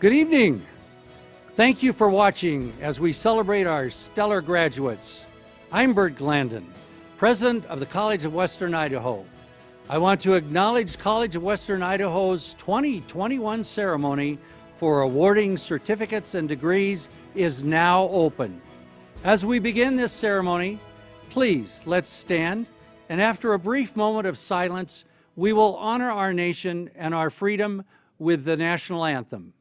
Good evening. Thank you for watching as we celebrate our stellar graduates. I'm Bert Glandon, President of the College of Western Idaho. I want to acknowledge College of Western Idaho's 2021 ceremony for awarding certificates and degrees is now open. As we begin this ceremony, please let's stand, and after a brief moment of silence, we will honor our nation and our freedom with the national anthem.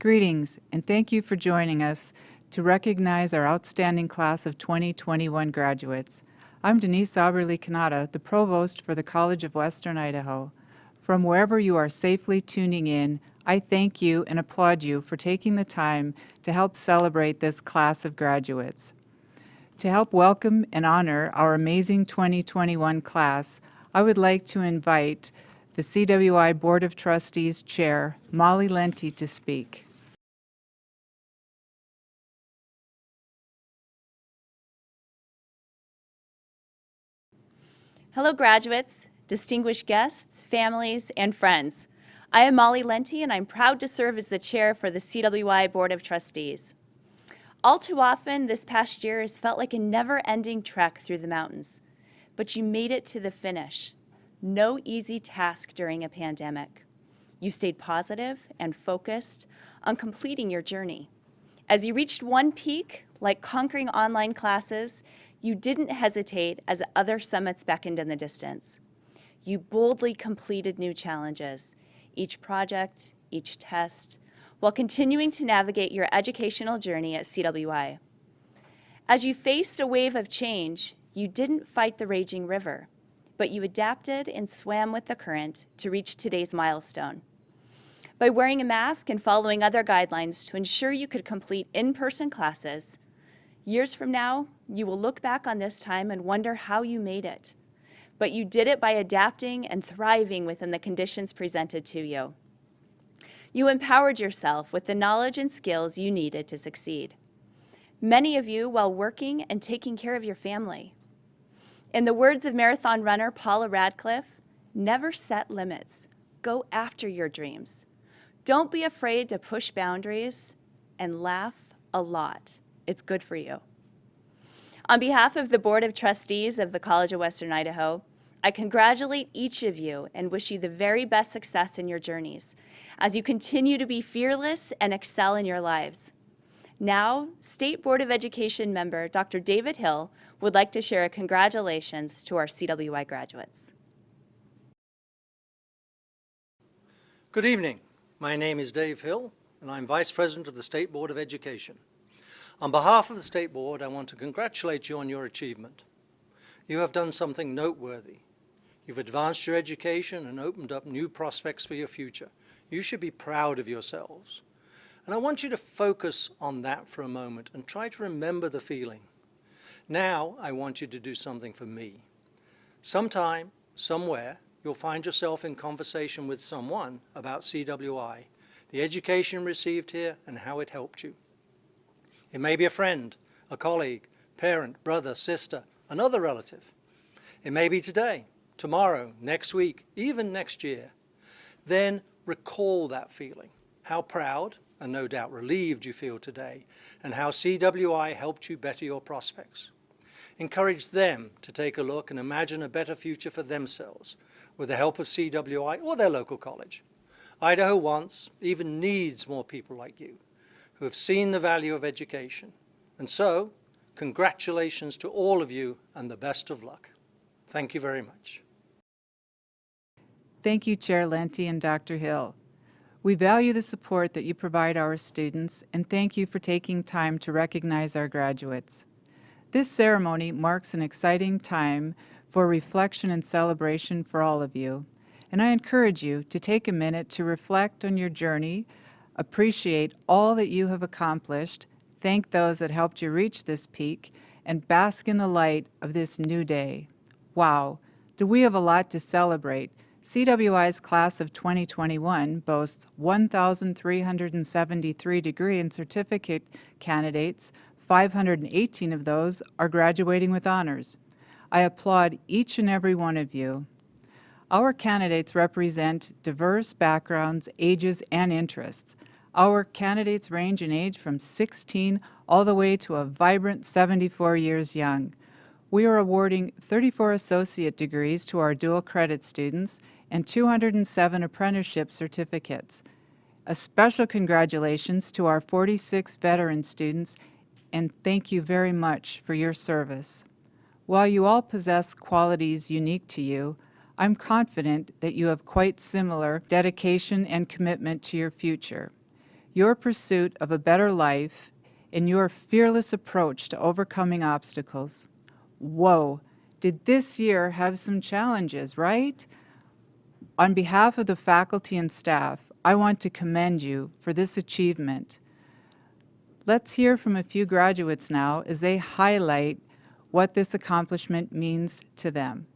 Greetings, and thank you for joining us to recognize our outstanding class of 2021 graduates. I'm Denise Auberly-Canada, the Provost for the College of Western Idaho. From wherever you are safely tuning in, I thank you and applaud you for taking the time to help celebrate this class of graduates. To help welcome and honor our amazing 2021 class, I would like to invite the CWI Board of Trustees Chair, Molly Lente, to speak. Hello graduates, distinguished guests, families, and friends. I am Molly Lente, and I'm proud to serve as the chair for the CWI Board of Trustees. All too often, this past year has felt like a never-ending trek through the mountains, but you made it to the finish. No easy task during a pandemic. You stayed positive and focused on completing your journey. As you reached one peak, like conquering online classes, you didn't hesitate as other summits beckoned in the distance. You boldly completed new challenges, each project, each test, while continuing to navigate your educational journey at CWI. As you faced a wave of change, you didn't fight the raging river, but you adapted and swam with the current to reach today's milestone. By wearing a mask and following other guidelines to ensure you could complete in-person classes, years from now, you will look back on this time and wonder how you made it. But you did it by adapting and thriving within the conditions presented to you. You empowered yourself with the knowledge and skills you needed to succeed. Many of you while working and taking care of your family. In the words of marathon runner Paula Radcliffe, never set limits. Go after your dreams. Don't be afraid to push boundaries and laugh a lot. It's good for you. On behalf of the Board of Trustees of the College of Western Idaho, I congratulate each of you and wish you the very best success in your journeys as you continue to be fearless and excel in your lives. Now, State Board of Education member Dr. David Hill would like to share a congratulations to our CWI graduates. Good evening. My name is Dave Hill, and I'm Vice President of the State Board of Education. On behalf of the State Board, I want to congratulate you on your achievement. You have done something noteworthy. You've advanced your education and opened up new prospects for your future. You should be proud of yourselves. And I want you to focus on that for a moment and try to remember the feeling. Now, I want you to do something for me. Sometime, somewhere, you'll find yourself in conversation with someone about CWI, the education received here, and how it helped you. It may be a friend, a colleague, parent, brother, sister, another relative. It may be today, tomorrow, next week, even next year. Then recall that feeling, how proud and no doubt relieved you feel today, and how CWI helped you better your prospects. Encourage them to take a look and imagine a better future for themselves with the help of CWI or their local college. Idaho wants, even needs more people like you who have seen the value of education. And so, congratulations to all of you and the best of luck. Thank you very much. Thank you, Chair Lente and Dr. Hill. We value the support that you provide our students, and thank you for taking time to recognize our graduates. This ceremony marks an exciting time for reflection and celebration for all of you, and I encourage you to take a minute to reflect on your journey, appreciate all that you have accomplished, thank those that helped you reach this peak, and bask in the light of this new day. Wow, do we have a lot to celebrate. CWI's class of 2021 boasts 1,373 degree and certificate candidates. 518 of those are graduating with honors. I applaud each and every one of you. Our candidates represent diverse backgrounds, ages, and interests. Our candidates range in age from 16 all the way to a vibrant 74 years young. We are awarding 34 associate degrees to our dual credit students and 207 apprenticeship certificates. A special congratulations to our 46 veteran students, and thank you very much for your service. While you all possess qualities unique to you, I'm confident that you have quite similar dedication and commitment to your future. Your pursuit of a better life and your fearless approach to overcoming obstacles. Whoa, did this year have some challenges, right? On behalf of the faculty and staff, I want to commend you for this achievement. Let's hear from a few graduates now as they highlight what this accomplishment means to them.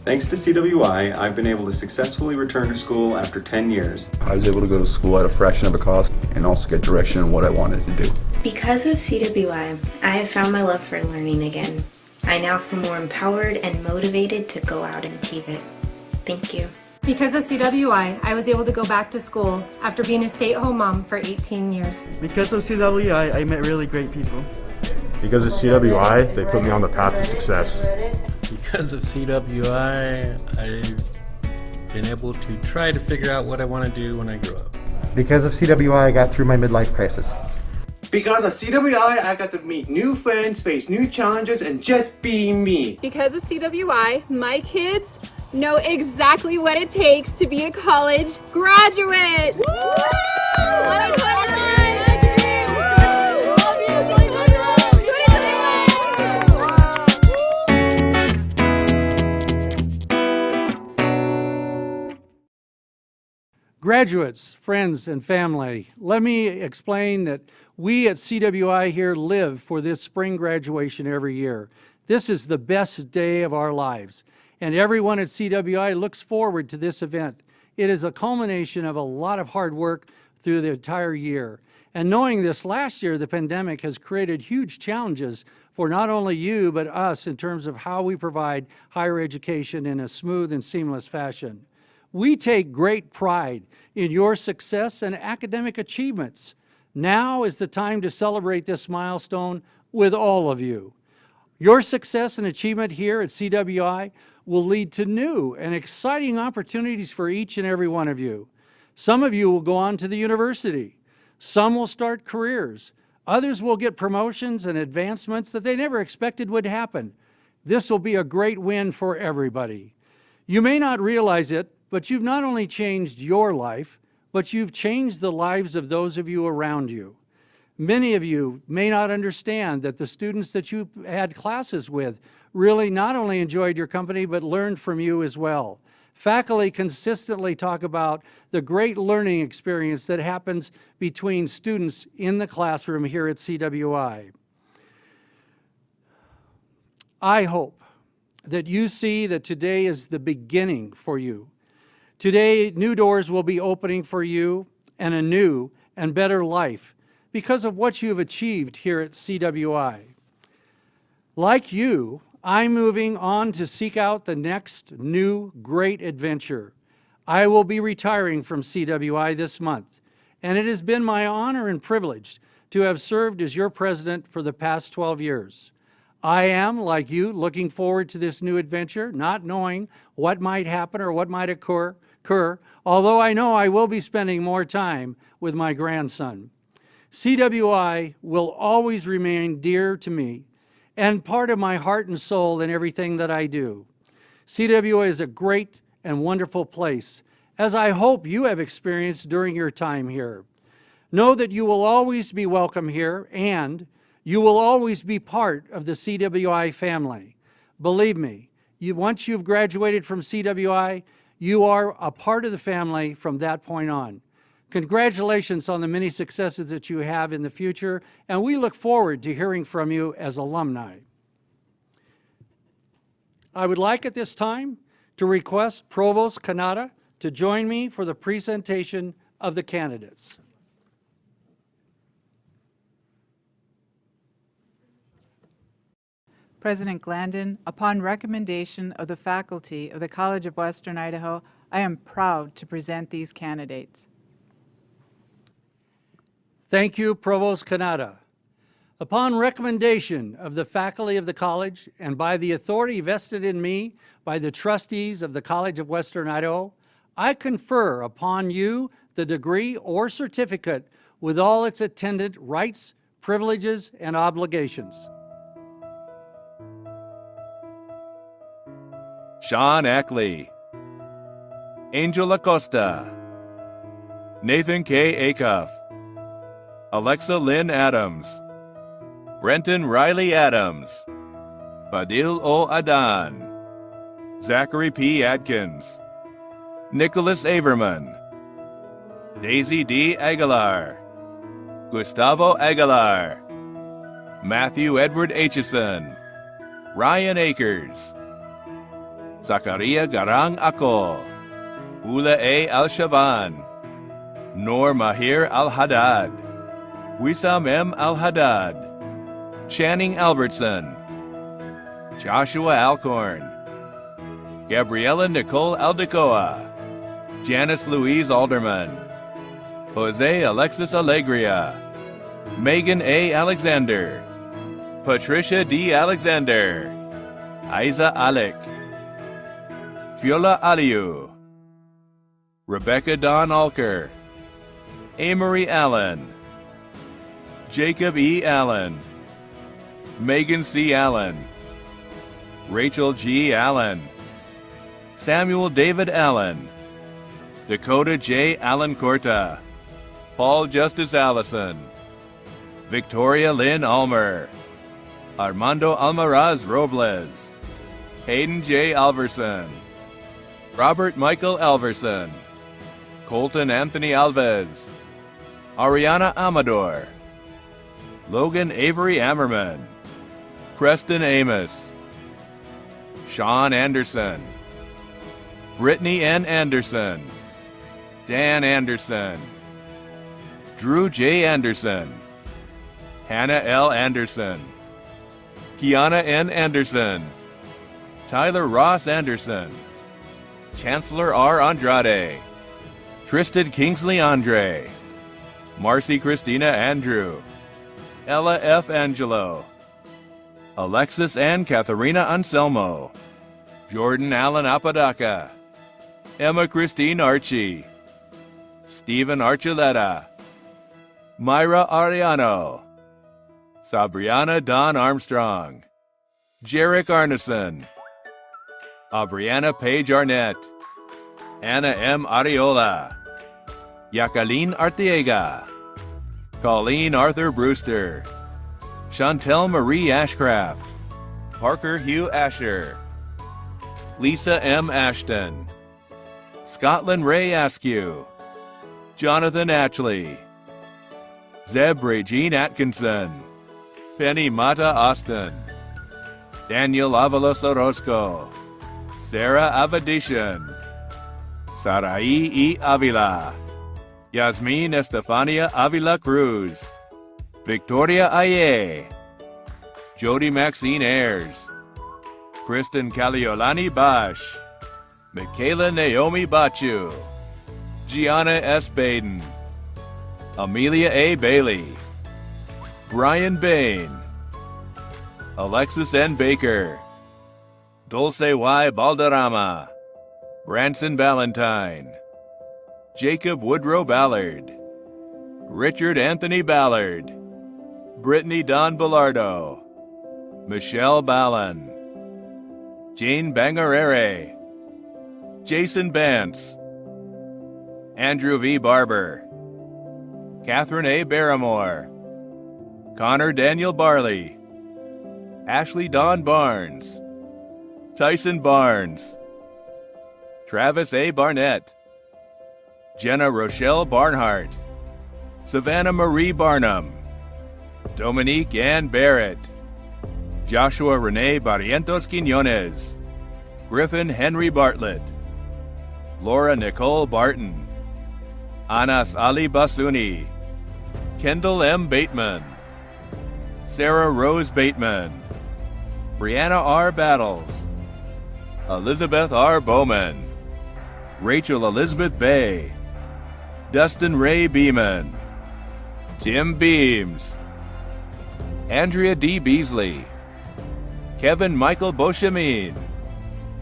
Thanks to CWI, I've been able to successfully return to school after 10 years. I was able to go to school at a fraction of a cost and also get direction on what I wanted to do. Because of CWI, I have found my love for learning again. I now feel more empowered and motivated to go out and achieve it. Thank you. Because of CWI, I was able to go back to school after being a stay-at-home mom for 18 years. Because of CWI, I met really great people. Because of CWI, they put me on the path to success. Because of CWI, I've been able to try to figure out what I want to do when I grow up. Because of CWI, I got through my midlife crisis. Because of CWI, I got to meet new friends, face new challenges, and just be me. Because of CWI, my kids know exactly what it takes to be a college graduate. Woo! Graduates, friends, and family, let me explain that we at CWI here live for this spring graduation every year. This is the best day of our lives, and everyone at CWI looks forward to this event. It is a culmination of a lot of hard work through the entire year. And knowing this, last year the pandemic has created huge challenges for not only you, but us in terms of how we provide higher education in a smooth and seamless fashion. We take great pride in your success and academic achievements. Now is the time to celebrate this milestone with all of you. Your success and achievement here at CWI will lead to new and exciting opportunities for each and every one of you. Some of you will go on to the university. Some will start careers. Others will get promotions and advancements that they never expected would happen. This will be a great win for everybody. You may not realize it, but you've not only changed your life, but you've changed the lives of those of you around you. Many of you may not understand that the students that you had classes with really not only enjoyed your company, but learned from you as well. Faculty consistently talk about the great learning experience that happens between students in the classroom here at CWI. I hope that you see that today is the beginning for you. Today, new doors will be opening for you and a new and better life because of what you've achieved here at CWI. Like you, I'm moving on to seek out the next new great adventure. I will be retiring from CWI this month, and it has been my honor and privilege to have served as your president for the past 12 years. I am, like you, looking forward to this new adventure, not knowing what might happen or what might occur, although I know I will be spending more time with my grandson. CWI will always remain dear to me and part of my heart and soul in everything that I do. CWI is a great and wonderful place, as I hope you have experienced during your time here. Know that you will always be welcome here, and you will always be part of the CWI family. Believe me, once you've graduated from CWI, you are a part of the family from that point on. Congratulations on the many successes that you have in the future, and we look forward to hearing from you as alumni. I would like at this time to request Provost Kanata to join me for the presentation of the candidates. President Glandon, upon recommendation of the faculty of the College of Western Idaho, I am proud to present these candidates. Thank you, Provost Kanata. Upon recommendation of the faculty of the college and by the authority vested in me by the trustees of the College of Western Idaho, I confer upon you the degree or certificate with all its attendant rights, privileges, and obligations. Sean Ackley, Angel Acosta, Nathan K. Acuff, Alexa Lynn Adams, Brenton Riley Adams, Fadil O. Adan, Zachary P. Adkins, Nicholas Averman, Daisy D. Aguilar, Gustavo Aguilar, Matthew Edward Aitchison, Ryan Akers, Zakaria Garang Ako, Ula A. Al-Shaban, Noor Mahir Al-Haddad, Wissam M. Al-Haddad, Channing Albertson, Joshua Alcorn, Gabriela Nicole Aldecoa, Janice Louise Alderman, Jose Alexis Alegria, Megan A. Alexander, Patricia D. Alexander, Aiza Alec, Fiola Aliu, Rebecca Dawn Alker, Amory Allen, Jacob E. Allen, Megan C. Allen, Rachel G. Allen, Samuel David Allen, Dakota J. Allen Corta, Paul Justice Allison, Victoria Lynn Almer, Armando Almaraz Robles, Hayden J. Alverson, Robert Michael Alverson, Colton Anthony Alves, Ariana Amador, Logan Avery Ammerman, Preston Amos, Sean Anderson, Brittany N. Anderson, Dan Anderson, Drew J. Anderson, Hannah L. Anderson, Kiana N. Anderson, Tyler Ross Anderson, Chancellor R. Andrade, Tristan Kingsley Andre, Marcy Christina Andrew, Ella F. Angelo, Alexis Ann Katharina Anselmo, Jordan Allen Apodaca, Emma Christine Archie, Stephen Archuleta, Myra Ariano, Sabriana Don Armstrong, Jarek Arneson, Aubriana Paige Arnett, Anna M. Ariola, Jacqueline Arteaga, Colleen Arthur Brewster, Chantel Marie Ashcraft, Parker Hugh Asher, Lisa M. Ashton, Scotland Ray Askew, Jonathan Atchley, Zeb Regine Atkinson, Penny Mata Austin, Daniel Avalos Orozco, Sarah Avadishan, Sarai E. Avila, Yasmin Estefania Avila Cruz, Victoria Aye, Jody Maxine Ayers, Kristen Caliolani Bosch, Michaela Naomi Bachu, Gianna S. Baden, Amelia A. Bailey, Brian Bain, Alexis N. Baker, Dulce Y. Balderrama, Branson Ballantyne, Jacob Woodrow Ballard, Richard Anthony Ballard, Brittany Don Bellardo, Michelle Ballin, Jane Bangarere, Jason Bance, Andrew V. Barber, Catherine A. Barrymore, Connor Daniel Barley, Ashley Dawn Barnes, Tyson Barnes, Travis A. Barnett, Jenna Rochelle Barnhart, Savannah Marie Barnum, Dominique Ann Barrett, Joshua Rene Barrientos Quinones, Griffin Henry Bartlett, Laura Nicole Barton, Anas Ali Basuni, Kendall M. Bateman, Sarah Rose Bateman, Brianna R. Battles, Elizabeth R. Bowman, Rachel Elizabeth Bay, Dustin Ray Beeman, Tim Beams, Andrea D. Beasley, Kevin Michael Beauchemin,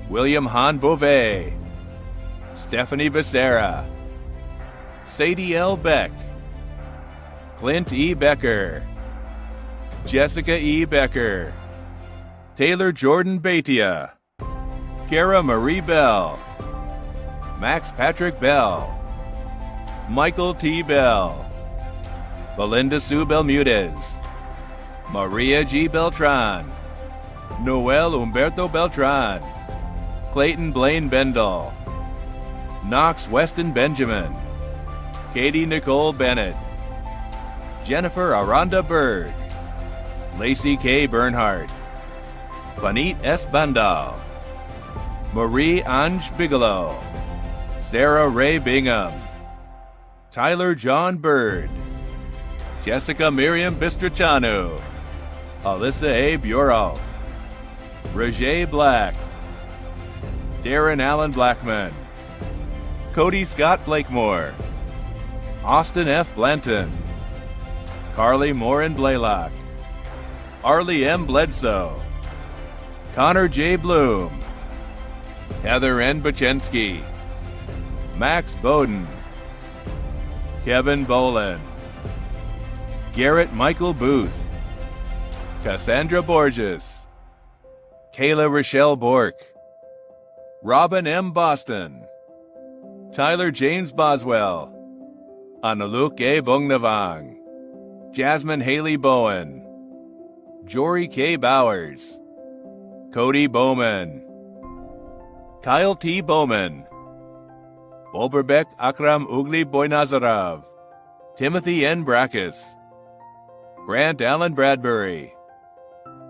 William Han Beauvais, Stephanie Becerra, Sadie L. Beck, Clint E. Becker, Jessica E. Becker, Taylor Jordan Baitia, Kara Marie Bell, Max Patrick Bell, Michael T. Bell, Belinda Sue Belmudez, Maria G. Beltran, Noel Humberto Beltran, Clayton Blaine Bendall, Knox Weston Benjamin, Katie Nicole Bennett, Jennifer Aranda Berg, Lacey K. Bernhardt, Panit S. Bandal, Marie Ange Bigelow, Sarah Ray Bingham, Tyler John Bird, Jessica Miriam Bistrachanu, Alyssa A. Bureau, Roger Black, Darren Allen Blackman, Cody Scott Blakemore, Austin F. Blanton, Carly Morin Blaylock, Arlie M. Bledsoe, Connor J. Bloom, Heather N. Bachensky, Max Bowden, Kevin Bolin, Garrett Michael Booth, Cassandra Borges, Kayla Rochelle Bork, Robin M. Boston, Tyler James Boswell, Analuk A. Bongnavang, Jasmine Haley Bowen, Jory K. Bowers, Cody Bowman, Kyle T. Bowman, Boberbek Akram Ugli Boynazarov, Timothy N. Brackus, Grant Allen Bradbury,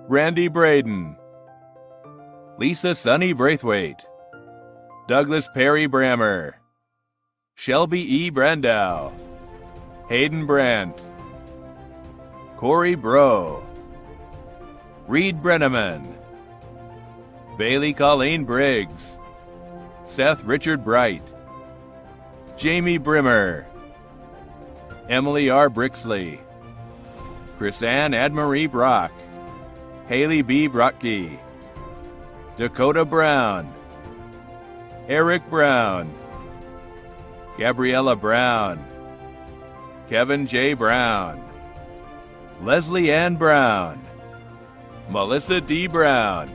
Randy Braden, Lisa Sunny Braithwaite, Douglas Perry Brammer, Shelby E. Brandow, Hayden Brandt, Corey Bro, Reed Brenneman, Bailey Colleen Briggs, Seth Richard Bright, Jamie Brimmer, Emily R. Brixley, Chrisanne Admarie Brock, Haley B. Brockke, Dakota Brown, Eric Brown, Gabriella Brown, Kevin J. Brown, Leslie Ann Brown, Melissa D. Brown,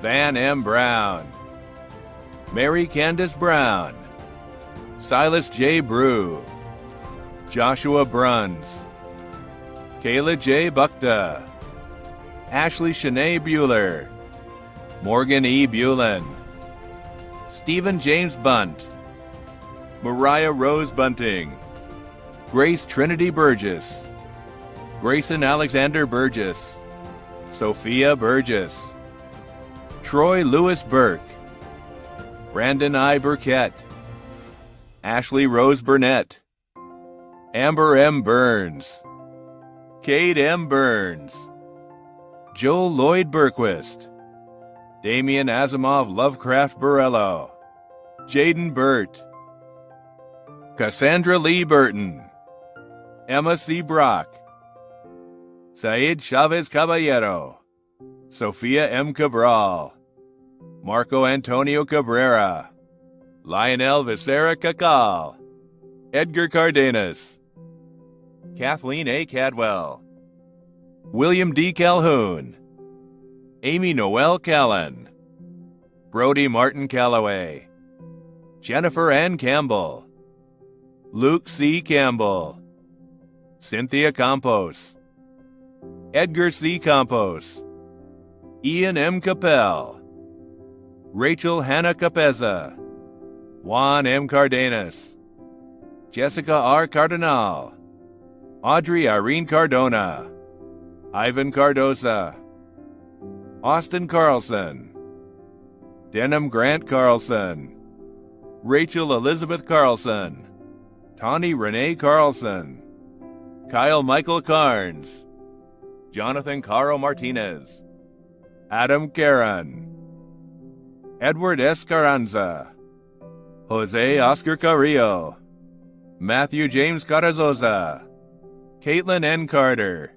Van M. Brown, Mary Candace Brown, Silas J. Brew, Joshua Bruns, Kayla J. Bukta, Ashley Shanae Bueller, Morgan E. Bulin, Stephen James Bunt, Mariah Rose Bunting, Grace Trinity Burgess, Grayson Alexander Burgess, Sophia Burgess, Troy Lewis Burke, Brandon I. Burkett, Ashley Rose Burnett, Amber M. Burns, Cade M. Burns, Joel Lloyd Berquist, Damian Asimov Lovecraft Borello, Jaden Burt, Cassandra Lee Burton, Emma C. Brock, Said Chavez Caballero, Sophia M. Cabral, Marco Antonio Cabrera, Lionel Becerra Cacal, Edgar Cardenas, Kathleen A. Cadwell, William D. Calhoun, Amy Noel Callan, Brody Martin Calloway, Jennifer Ann Campbell, Luke C. Campbell, Cynthia Campos, Edgar C. Campos, Ian M. Capel, Rachel Hannah Capeza, Juan M. Cardenas, Jessica R. Cardinal, Audrey Irene Cardona, Ivan Cardosa, Austin Carlson, Denham Grant Carlson, Rachel Elizabeth Carlson, Tawny Renee Carlson, Kyle Michael Carnes, Jonathan Caro Martinez, Adam Caron, Edward S. Carranza, Jose Oscar Carrillo, Matthew James Carrazosa, Caitlin N. Carter,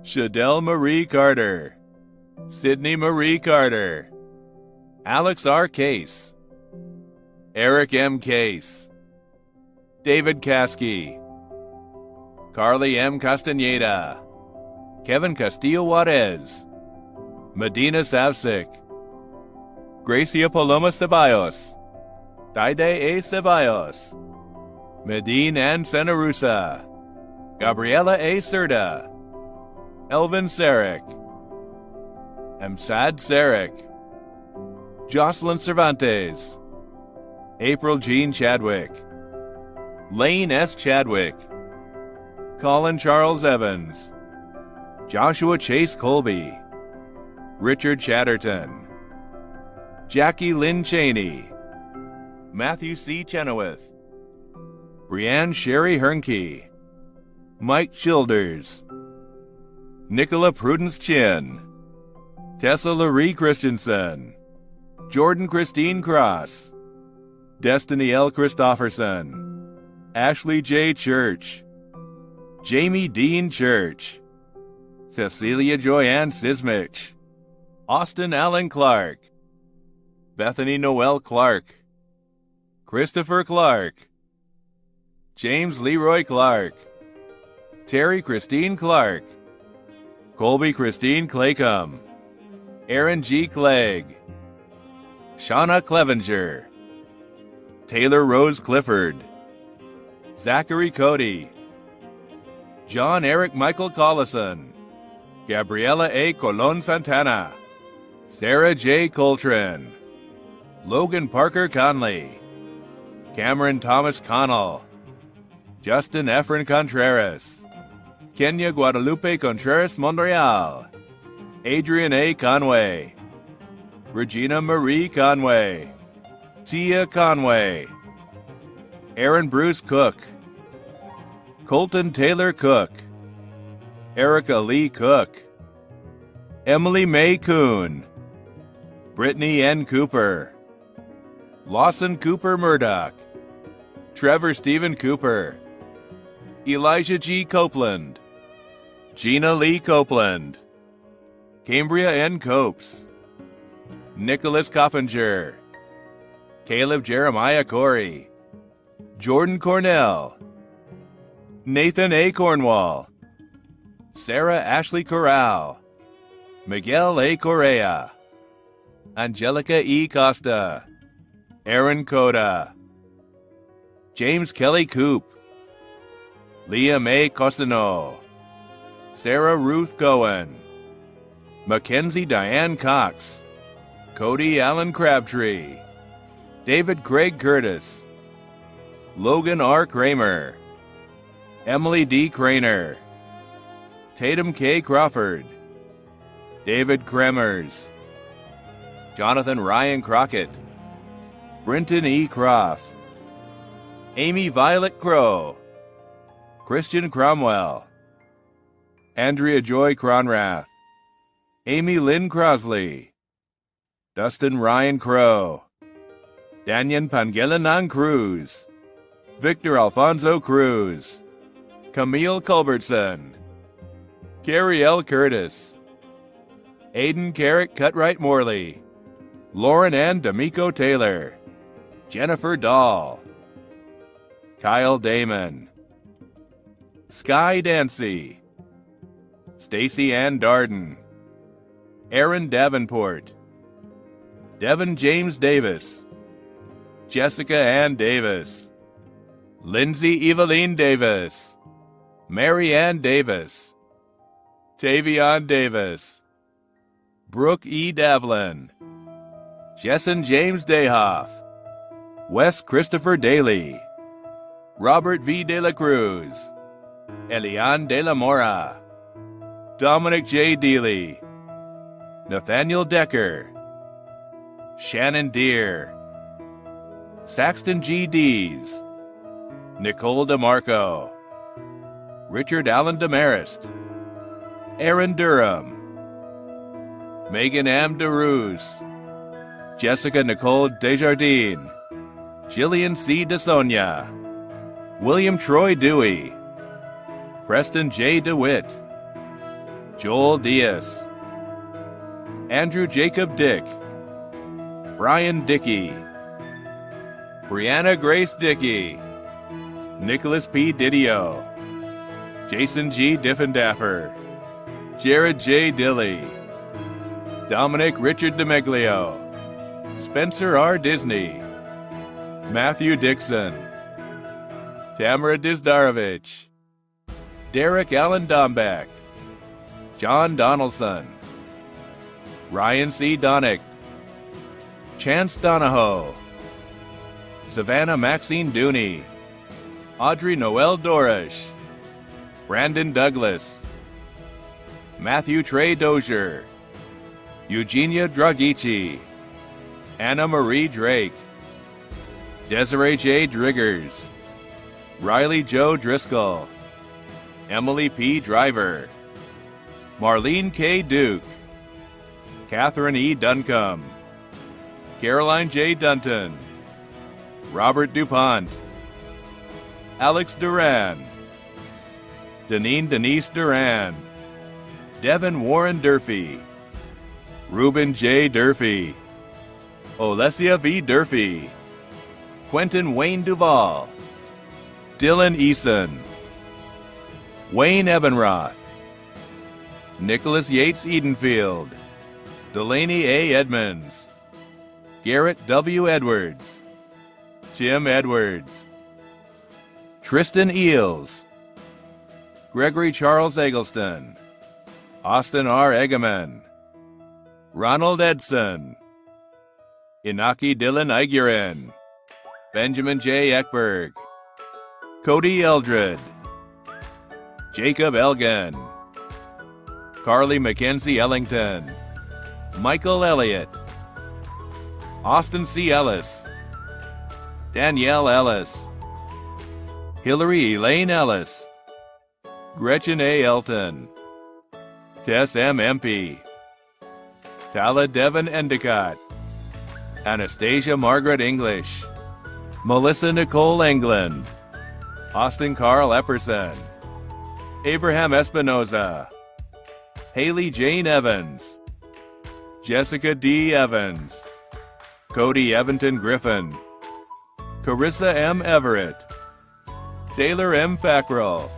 Shadell Marie Carter, Sydney Marie Carter, Alex R. Case, Eric M. Case, David Caskey, Carly M. Castaneda, Kevin Castillo Juarez, Medina Savsik, Gracia Paloma Ceballos, Daide A. Ceballos, Medine Ann Senarusa, Gabriela A. Serda, Elvin Sarek, Emsad Sarek, Jocelyn Cervantes, April Jean Chadwick, Lane S. Chadwick, Colin Charles Evans, Joshua Chase Colby, Richard Chatterton, Jackie Lynn Cheney, Matthew C. Chenoweth, Brianne Sherry Hernke, Mike Childers, Nicola Prudence Chin, Tessa Laurie Christensen, Jordan Christine Cross, Destiny L. Christofferson, Ashley J. Church, Jamie Dean Church, Cecilia Joyanne Sismich, Austin Allen Clark, Bethany Noel Clark, Christopher Clark, James Leroy Clark, Terry Christine Clark, Colby Christine Claycomb, Aaron G. Clegg, Shauna Clevenger, Taylor Rose Clifford, Zachary Cody, John Eric Michael Collison, Gabriela A. Colon Santana, Sarah J. Coltrane, Logan Parker Conley, Cameron Thomas Connell, Justin Efren Contreras, Kenya Guadalupe Contreras Montreal, Adrian A. Conway, Regina Marie Conway, Tia Conway, Aaron Bruce Cook, Colton Taylor Cook, Erica Lee Cook, Emily Mae Kuhn, Brittany N. Cooper, Lawson Cooper Murdoch, Trevor Stephen Cooper, Elijah G. Copeland, Gina Lee Copeland, Cambria N. Copes, Nicholas Coppinger, Caleb Jeremiah Corey, Jordan Cornell, Nathan A. Cornwall, Sarah Ashley Corral, Miguel A. Correa, Angelica E. Costa, Aaron Coda, James Kelly Coop, Leah Mae Cosino, Sarah Ruth Cohen, Mackenzie Diane Cox, Cody Allen Crabtree, David Craig Curtis, Logan R. Kramer, Emily D. Craner, Tatum K. Crawford, David Kremers, Jonathan Ryan Crockett, Brenton E. Croft, Amy Violet Crow, Christian Cromwell, Andrea Joy Cronrath, Amy Lynn Crosley, Dustin Ryan Crow, Danyan Pangelanan Cruz, Victor Alfonso Cruz, Camille Culbertson, Carrie L. Curtis, Aiden Carrick Cutright Morley, Lauren Ann D'Amico Taylor, Jennifer Dahl, Kyle Damon, Sky Dancy, Stacy Ann Darden, Aaron Davenport, Devin James Davis, Jessica Ann Davis, Lindsay Eveline Davis, Mary Ann Davis, Tavion Davis, Brooke E. Davlin, Jessen James Dayhoff, Wes Christopher Daly, Robert V. De La Cruz, Elian De La Mora, Dominic J. Deely, Nathaniel Decker, Shannon Deere, Saxton G. Dees, Nicole DeMarco, Richard Allen Demarest, Aaron Durham, Megan M. DeRuse, Jessica Nicole Desjardins, Jillian C. DeSonia, William Troy Dewey, Preston J. DeWitt, Joel Diaz, Andrew Jacob Dick, Brian Dickey, Brianna Grace Dickey, Nicholas P. Didio, Jason G. Diffendaffer, Jared J. Dilly, Dominic Richard DeMeglio, Spencer R. Disney, Matthew Dixon, Tamara Dizdarovich, Derek Allen Dombeck, John Donaldson, Ryan C. Donick, Chance Donahoe, Savannah Maxine Dooney, Audrey Noel Dorish, Brandon Douglas, Matthew Trey Dozier, Eugenia Dragici, Anna Marie Drake, Desiree J. Driggers, Riley Joe Driscoll, Emily P. Driver, Marlene K. Duke, Catherine E. Duncombe, Caroline J. Dunton, Robert DuPont, Alex Duran, Deneen Denise Duran, Devin Warren Durfee, Ruben J. Durfee, Olesia V. Durfee, Quentin Wayne Duvall, Dylan Eason, Wayne Ebenroth, Nicholas Yates Edenfield, Delaney A. Edmonds, Garrett W. Edwards, Tim Edwards, Tristan Eels, Gregory Charles Eggleston, Austin R. Egeman, Ronald Edson, Inaki Dylan Iguren, Benjamin J. Eckberg, Cody Eldred, Jacob Elgin, Carly Mackenzie Ellington, Michael Elliott, Austin C. Ellis, Danielle Ellis, Hillary Elaine Ellis, Gretchen A. Elton, Tess M. Empey, Tala Devon Endicott, Anastasia Margaret English, Melissa Nicole England, Austin Carl Epperson, Abraham Espinoza, Haley Jane Evans, Jessica D. Evans, Cody Evanton Griffin, Carissa M. Everett, Taylor M. Fackrell,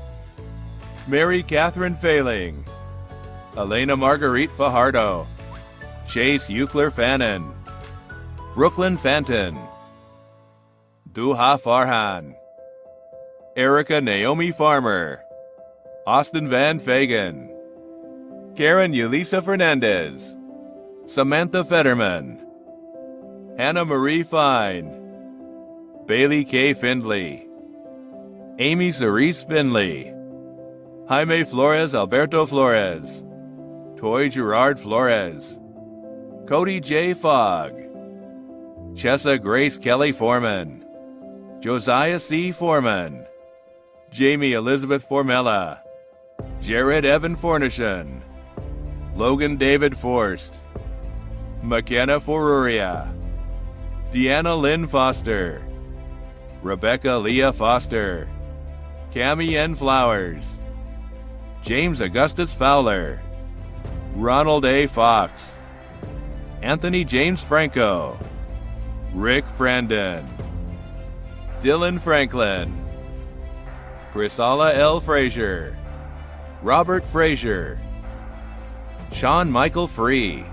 Mary Catherine Failing, Elena Marguerite Fajardo, Chase Eucler Fannin, Brooklyn Fanton, Duha Farhan, Erica Naomi Farmer, Austin Van Fagan, Karen Yulisa Fernandez, Samantha Fetterman, Hannah Marie Fine, Bailey K. Findley, Amy Cerise Finley, Jaime Flores Alberto Flores, Toy Gerard Flores, Cody J. Fogg, Chessa Grace Kelly Foreman, Josiah C. Foreman, Jamie Elizabeth Formella, Jared Evan Fornishan, Logan David Forst, McKenna Foruria, Deanna Lynn Foster, Rebecca Leah Foster, Cammie N. Flowers, James Augustus Fowler, Ronald A. Fox, Anthony James Franco, Rick Frandon, Dylan Franklin, Chrysala L. Frazier, Robert Frazier, Sean Michael Free,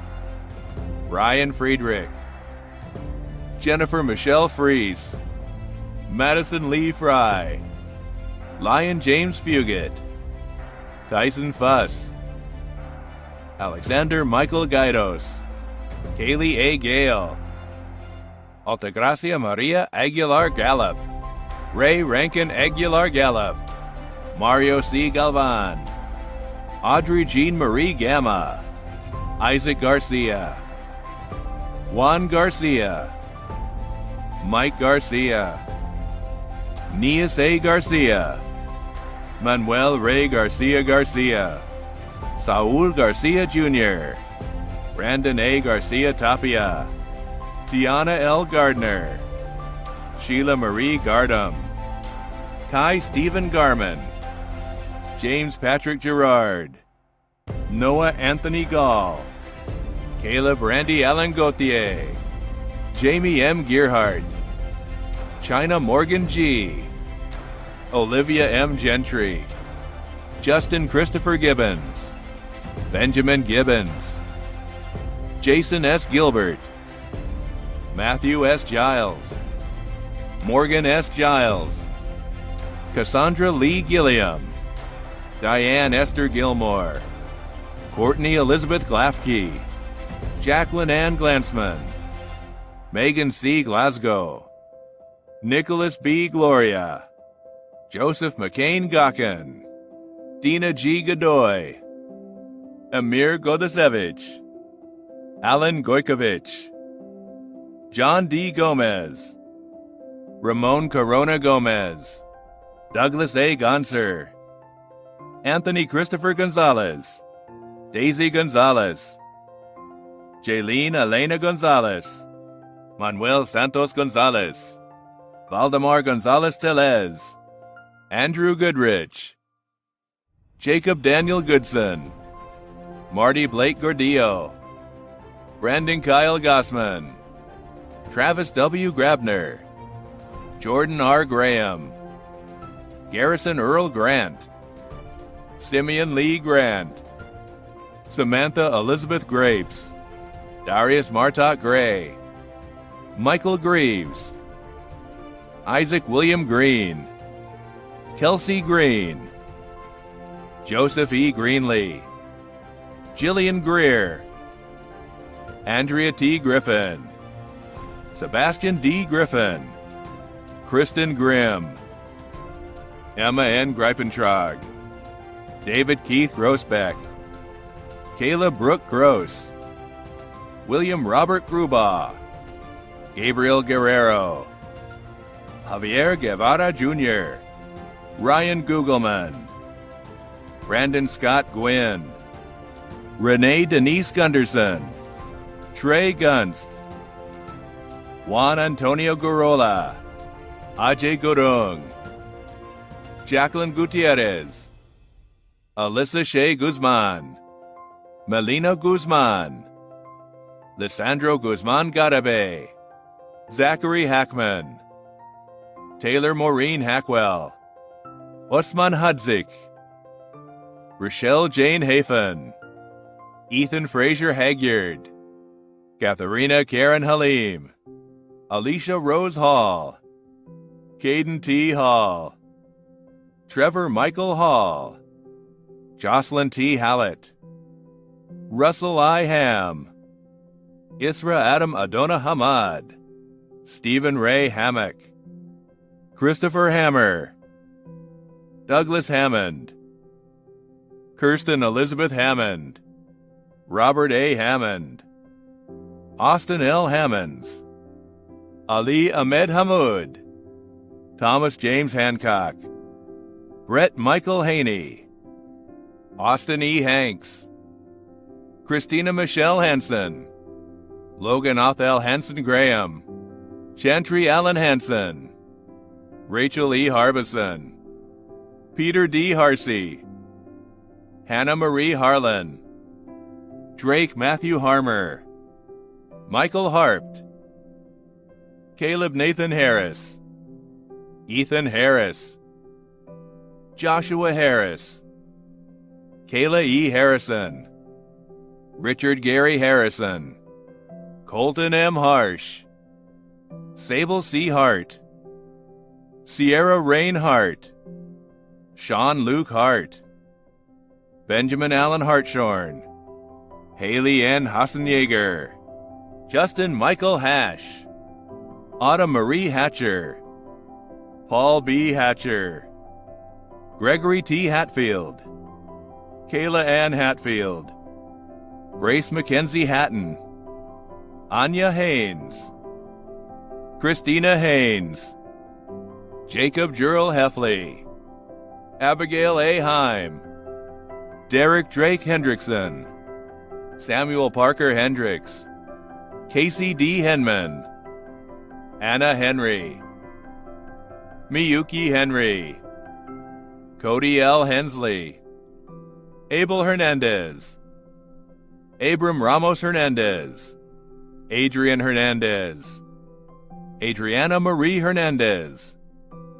Ryan Friedrich, Jennifer Michelle Fries, Madison Lee Fry, Lion James Fugit, Tyson Fuss, Alexander Michael Gaidos, Kaylee A. Gale, Altagracia Maria Aguilar Gallup, Ray Rankin Aguilar Gallup, Mario C. Galvan, Audrey Jean Marie Gamma, Isaac Garcia, Juan Garcia, Mike Garcia, Nias A. Garcia, Manuel Ray Garcia Garcia, Saul Garcia Jr., Brandon A. Garcia Tapia, Tiana L. Gardner, Sheila Marie Gardam, Kai Stephen Garman, James Patrick Gerard, Noah Anthony Gall, Caleb Randy Allen Gauthier, Jamie M. Gearhart, China Morgan G., Olivia M. Gentry, Justin Christopher Gibbons, Benjamin Gibbons, Jason S. Gilbert, Matthew S. Giles, Morgan S. Giles, Cassandra Lee Gilliam, Diane Esther Gilmore, Courtney Elizabeth Glafke, Jacqueline Ann Glansman, Megan C. Glasgow, Nicholas B. Gloria, Joseph McCain Gawkin, Dina G. Godoy, Amir Godasevich, Alan Gojkovic, John D. Gomez, Ramon Corona Gomez, Douglas A. Gonser, Anthony Christopher Gonzalez, Daisy Gonzalez, Jaylene Elena Gonzalez, Manuel Santos Gonzalez, Valdemar Gonzalez Telez, Andrew Goodrich, Jacob Daniel Goodson, Marty Blake Gordillo, Brandon Kyle Gossman, Travis W. Grabner, Jordan R. Graham, Garrison Earl Grant, Simeon Lee Grant, Samantha Elizabeth Grapes, Darius Martok Gray, Michael Greaves, Isaac William Green, Kelsey Green, Joseph E. Greenlee, Jillian Greer, Andrea T. Griffin, Sebastian D. Griffin, Kristen Grimm, Emma N. Greipentrag, David Keith Grossbeck, Kayla Brooke Gross, William Robert Grubaugh, Gabriel Guerrero, Javier Guevara Jr., Ryan Gugelman, Brandon Scott Gwynn, Renee Denise Gunderson, Trey Gunst, Juan Antonio Gorola, Ajay Gurung, Jacqueline Gutierrez, Alyssa Shea Guzman, Melina Guzman, Lisandro Guzman Garabe, Zachary Hackman, Taylor Maureen Hackwell, Osman Hudzik, Rochelle Jane Hafen, Ethan Frazier Hagyard, Katharina Karen Halim, Alicia Rose Hall, Caden T. Hall, Trevor Michael Hall, Jocelyn T. Hallett, Russell I. Ham, Isra Adam Adona Hamad, Stephen Ray Hammock, Christopher Hammer, Douglas Hammond, Kirsten Elizabeth Hammond, Robert A. Hammond, Austin L. Hammonds, Ali Ahmed Hamoud, Thomas James Hancock, Brett Michael Haney, Austin E. Hanks, Christina Michelle Hansen, Logan Othel Hansen Graham, Chantry Allen Hansen, Rachel E. Harbison, Peter D. Harsey, Hannah Marie Harlan, Drake Matthew Harmer, Michael Harpt, Caleb Nathan Harris, Ethan Harris, Joshua Harris, Kayla E. Harrison, Richard Gary Harrison, Colton M. Harsh, Sable C. Hart, Sierra Rain Hart, Sean Luke Hart, Benjamin Allen Hartshorn, Haley N. Hassenjaeger, Justin Michael Hash, Autumn Marie Hatcher, Paul B. Hatcher, Gregory T. Hatfield, Kayla Ann Hatfield, Grace Mackenzie Hatton, Anya Haynes, Christina Haynes, Jacob Jurl Heffley, Abigail A. Heim, Derek Drake Hendrickson, Samuel Parker Hendricks, Casey D. Henman, Anna Henry, Miyuki Henry, Cody L. Hensley, Abel Hernandez, Abram Ramos Hernandez, Adrian Hernandez, Adriana Marie Hernandez,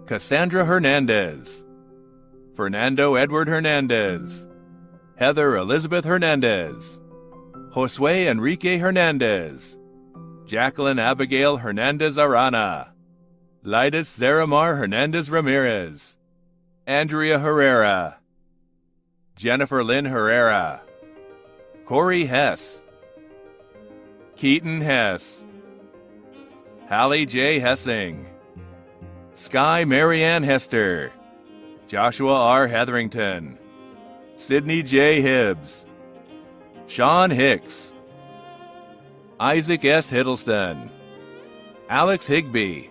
Cassandra Hernandez, Fernando Edward Hernandez, Heather Elizabeth Hernandez, Josue Enrique Hernandez, Jacqueline Abigail Hernandez Arana, Lidas Zaramar Hernandez Ramirez, Andrea Herrera, Jennifer Lynn Herrera, Corey Hess, Keaton Hess, Hallie J. Hessing, Sky Marianne Hester, Joshua R. Hetherington, Sidney J. Hibbs, Sean Hicks, Isaac S. Hiddleston, Alex Higbee,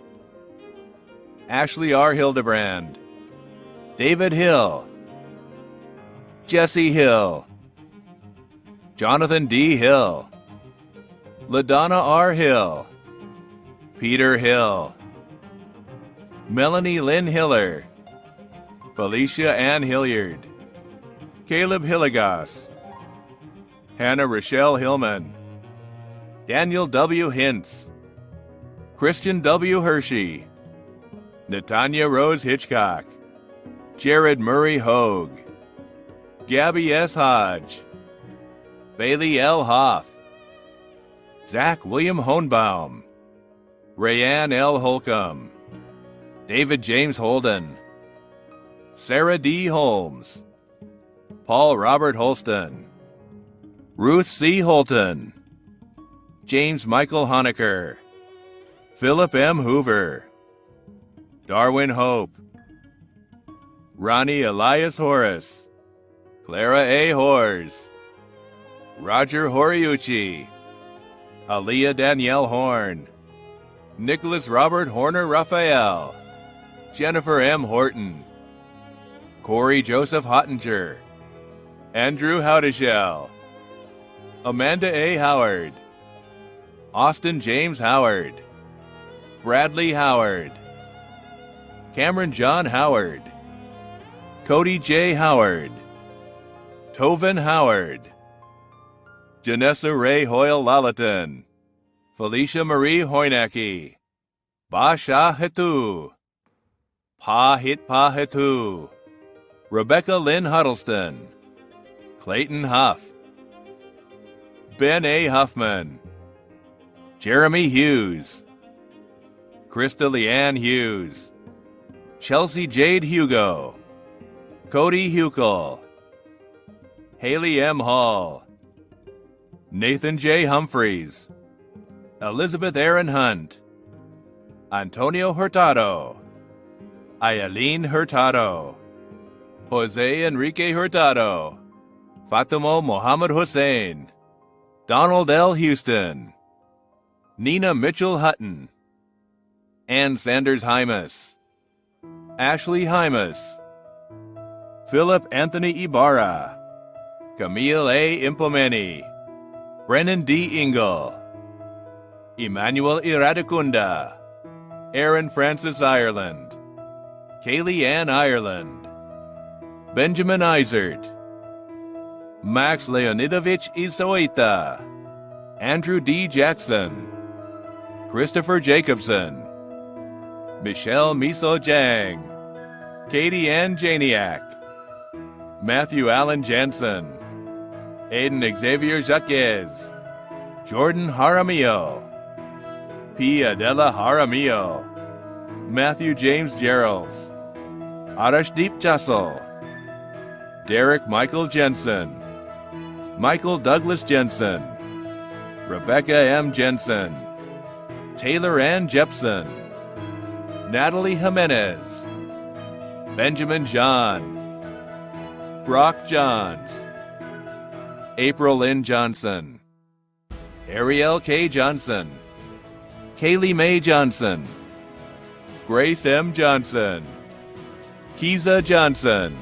Ashley R. Hildebrand, David Hill, Jesse Hill, Jonathan D. Hill, LaDonna R. Hill, Peter Hill, Melanie Lynn Hiller, Felicia Ann Hilliard, Caleb Hilligas, Hannah Rochelle Hillman, Daniel W. Hintz, Christian W. Hershey, Natanya Rose Hitchcock, Jared Murray Hogue, Gabby S. Hodge, Bailey L. Hoff, Zach William Hohenbaum, Rayanne L. Holcomb, David James Holden, Sarah D. Holmes, Paul Robert Holston, Ruth C. Holton, James Michael Honecker, Philip M. Hoover, Darwin Hope, Ronnie Elias Horace, Clara A. Hors, Roger Horiuchi, Aaliyah Danielle Horn, Nicholas Robert Horner Raphael, Jennifer M. Horton, Corey Joseph Hottinger, Andrew Howdeshell, Amanda A. Howard, Austin James Howard, Bradley Howard, Cameron John Howard, Cody J. Howard, Tovin Howard, Janessa Ray Hoyle Lalaton, Felicia Marie Hoynacki, Basha Hetu, Pa Hit Pa Hetu, Rebecca Lynn Huddleston, Clayton Huff, Ben A. Huffman, Jeremy Hughes, Krista Leanne Hughes, Chelsea Jade Hugo, Cody Huckel, Haley M. Hall, Nathan J. Humphreys, Elizabeth Aaron Hunt, Antonio Hurtado, Ayalin Hurtado, Jose Enrique Hurtado, Fatimo Mohammed Hussein, Donald L. Houston, Nina Mitchell Hutton, Ann Sanders Hymas, Ashley Hymas, Philip Anthony Ibarra, Camille A. Impomeni, Brennan D. Ingle, Emmanuel Iradicunda, Aaron Francis Ireland, Kaylee Ann Ireland, Benjamin Isert, Max Leonidovich Isoita, Andrew D. Jackson, Christopher Jacobson, Michelle Miso Jang, Katie Ann Janiak, Matthew Allen Jansen, Aiden Xavier Jaquez, Jordan Jaramillo, P. Adela Jaramillo, Matthew James Geralds, Arashdeep Jassel, Derek Michael Jensen, Michael Douglas Jensen, Rebecca M. Jensen, Taylor Ann Jepson, Natalie Jimenez, Benjamin John, Brock Johns, April Lynn Johnson, Ariel K. Johnson, Kaylee Mae Johnson, Grace M. Johnson, Kiza Johnson,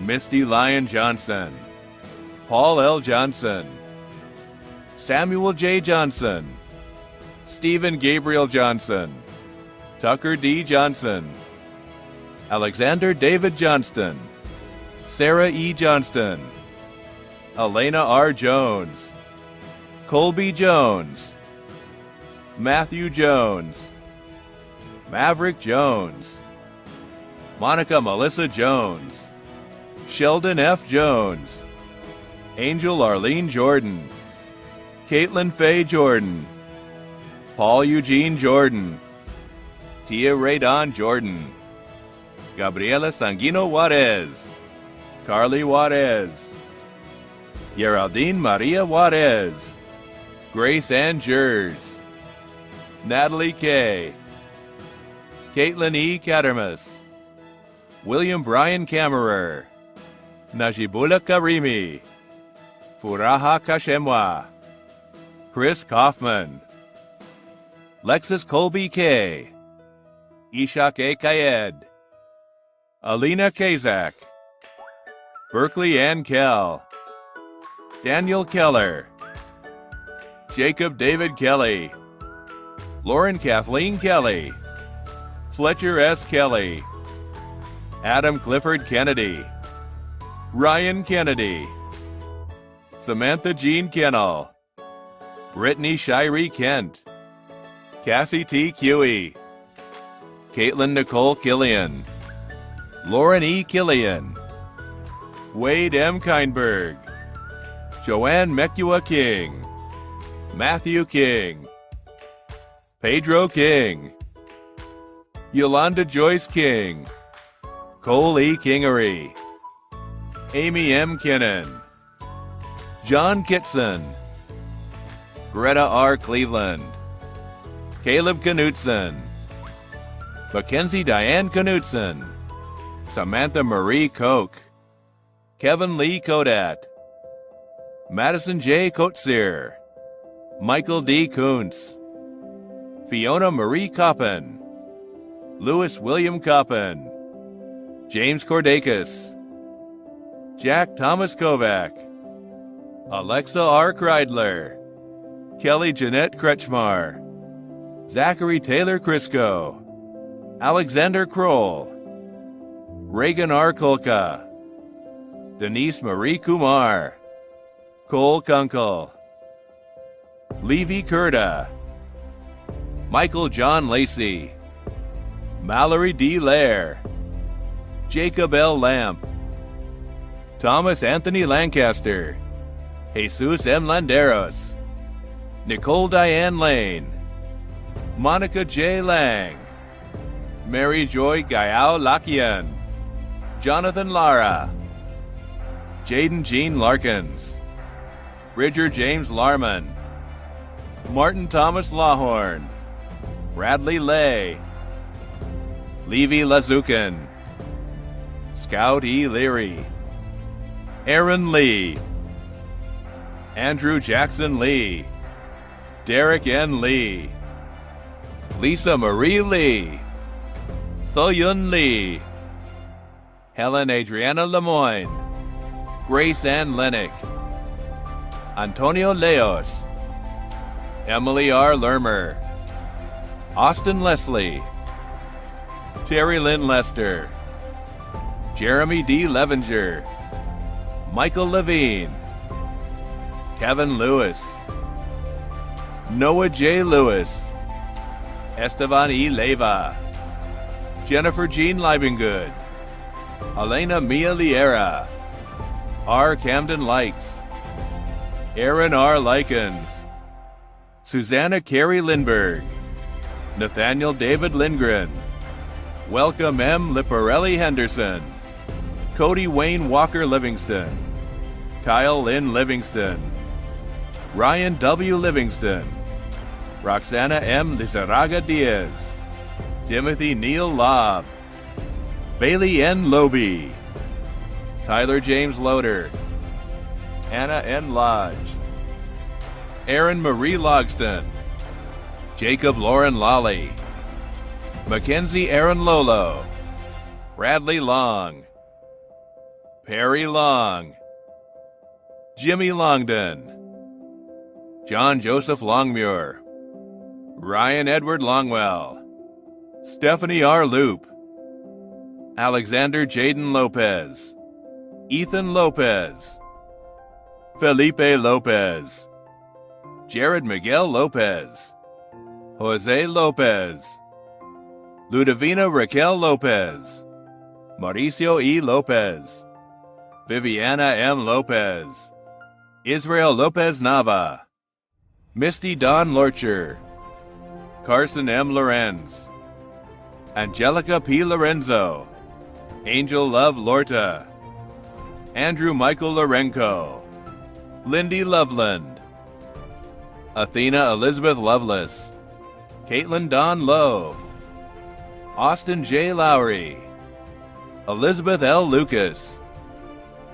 Misty Lyon Johnson, Paul L. Johnson, Samuel J. Johnson, Stephen Gabriel Johnson, Tucker D. Johnson, Alexander David Johnston, Sarah E. Johnston, Elena R. Jones, Colby Jones, Matthew Jones, Maverick Jones, Monica Melissa Jones, Sheldon F. Jones, Angel Arlene Jordan, Caitlin Faye Jordan, Paul Eugene Jordan, Tia Raydon Jordan, Gabriela Sanguino Juarez, Carly Juarez, Geraldine Maria Juarez, Grace Ann Jers, Natalie K., Caitlin E. Catermas, William Brian Kammerer, Najibullah Karimi, Furaha Kashemwa, Chris Kaufman, Lexus Colby K., Ishak A. Kayed, Alina Kazak, Berkeley Ann Kell, Daniel Keller, Jacob David Kelly, Lauren Kathleen Kelly, Fletcher S. Kelly, Adam Clifford Kennedy, Ryan Kennedy, Samantha Jean Kennel, Brittany Shiree Kent, Cassie T. Huey, Caitlin Nicole Killian, Lauren E. Killian, Wade M. Kindberg, Joanne Mekua King, Matthew King, Pedro King, Yolanda Joyce King, Cole E. Kingery, Amy M. Kinnan, John Kitson, Greta R. Cleveland, Caleb Knutson, Mackenzie Diane Knutson, Samantha Marie Koch, Kevin Lee Kodat, Madison J. Kotzir, Michael D. Kuntz, Fiona Marie Coppin, Louis William Coppin, James Cordakis, Jack Thomas Kovac, Alexa R. Kreidler, Kelly Jeanette Kretschmar, Zachary Taylor Crisco, Alexander Kroll, Reagan R. Kolka, Denise Marie Kumar, Cole Kunkel, Levi Kurda, Michael John Lacey, Mallory D. Lair, Jacob L. Lamp, Thomas Anthony Lancaster, Jesus M. Landeros, Nicole Diane Lane, Monica J. Lang, Mary Joy Gayao Lakian, Jonathan Lara, Jaden Jean Larkins, Bridger James Larman, Martin Thomas Lawhorn, Bradley Lay, Levi Lazukin, Scout E. Leary, Aaron Lee, Andrew Jackson Lee, Derek N. Lee, Lisa Marie Lee, Soyun Lee, Helen Adriana Lemoyne, Grace Ann Lennick, Antonio Leos, Emily R. Lermer, Austin Leslie, Terry Lynn Lester, Jeremy D. Levenger, Michael Levine, Kevin Lewis, Noah J. Lewis, Esteban E. Leyva, Jennifer Jean Leibengood, Elena Mia Liera, R. Camden Likes, Aaron R. Likens, Susanna Carey Lindberg, Nathaniel David Lindgren, Welcome M. Liparelli Henderson, Cody Wayne Walker Livingston, Kyle Lynn Livingston, Ryan W. Livingston, Roxana M. Lizarraga Diaz, Timothy Neal Lobb, Bailey N. Loby, Tyler James Loader, Anna N. Lodge, Aaron Marie Logston, Jacob Lauren Lolly, Mackenzie Aaron Lolo, Bradley Long, Perry Long, Jimmy Longdon, John Joseph Longmuir, Ryan Edward Longwell, Stephanie R. Loop, Alexander Jaden Lopez, Ethan Lopez, Felipe Lopez, Jared Miguel Lopez, Jose Lopez, Ludovina Raquel Lopez, Mauricio E. Lopez, Viviana M. Lopez, Israel Lopez Nava, Misty Dawn Lorcher, Carson M. Lorenz, Angelica P. Lorenzo, Angel Love Lorta, Andrew Michael Lorenko, Lindy Loveland, Athena Elizabeth Lovelace, Caitlin Dawn Lowe, Austin J. Lowry, Elizabeth L. Lucas,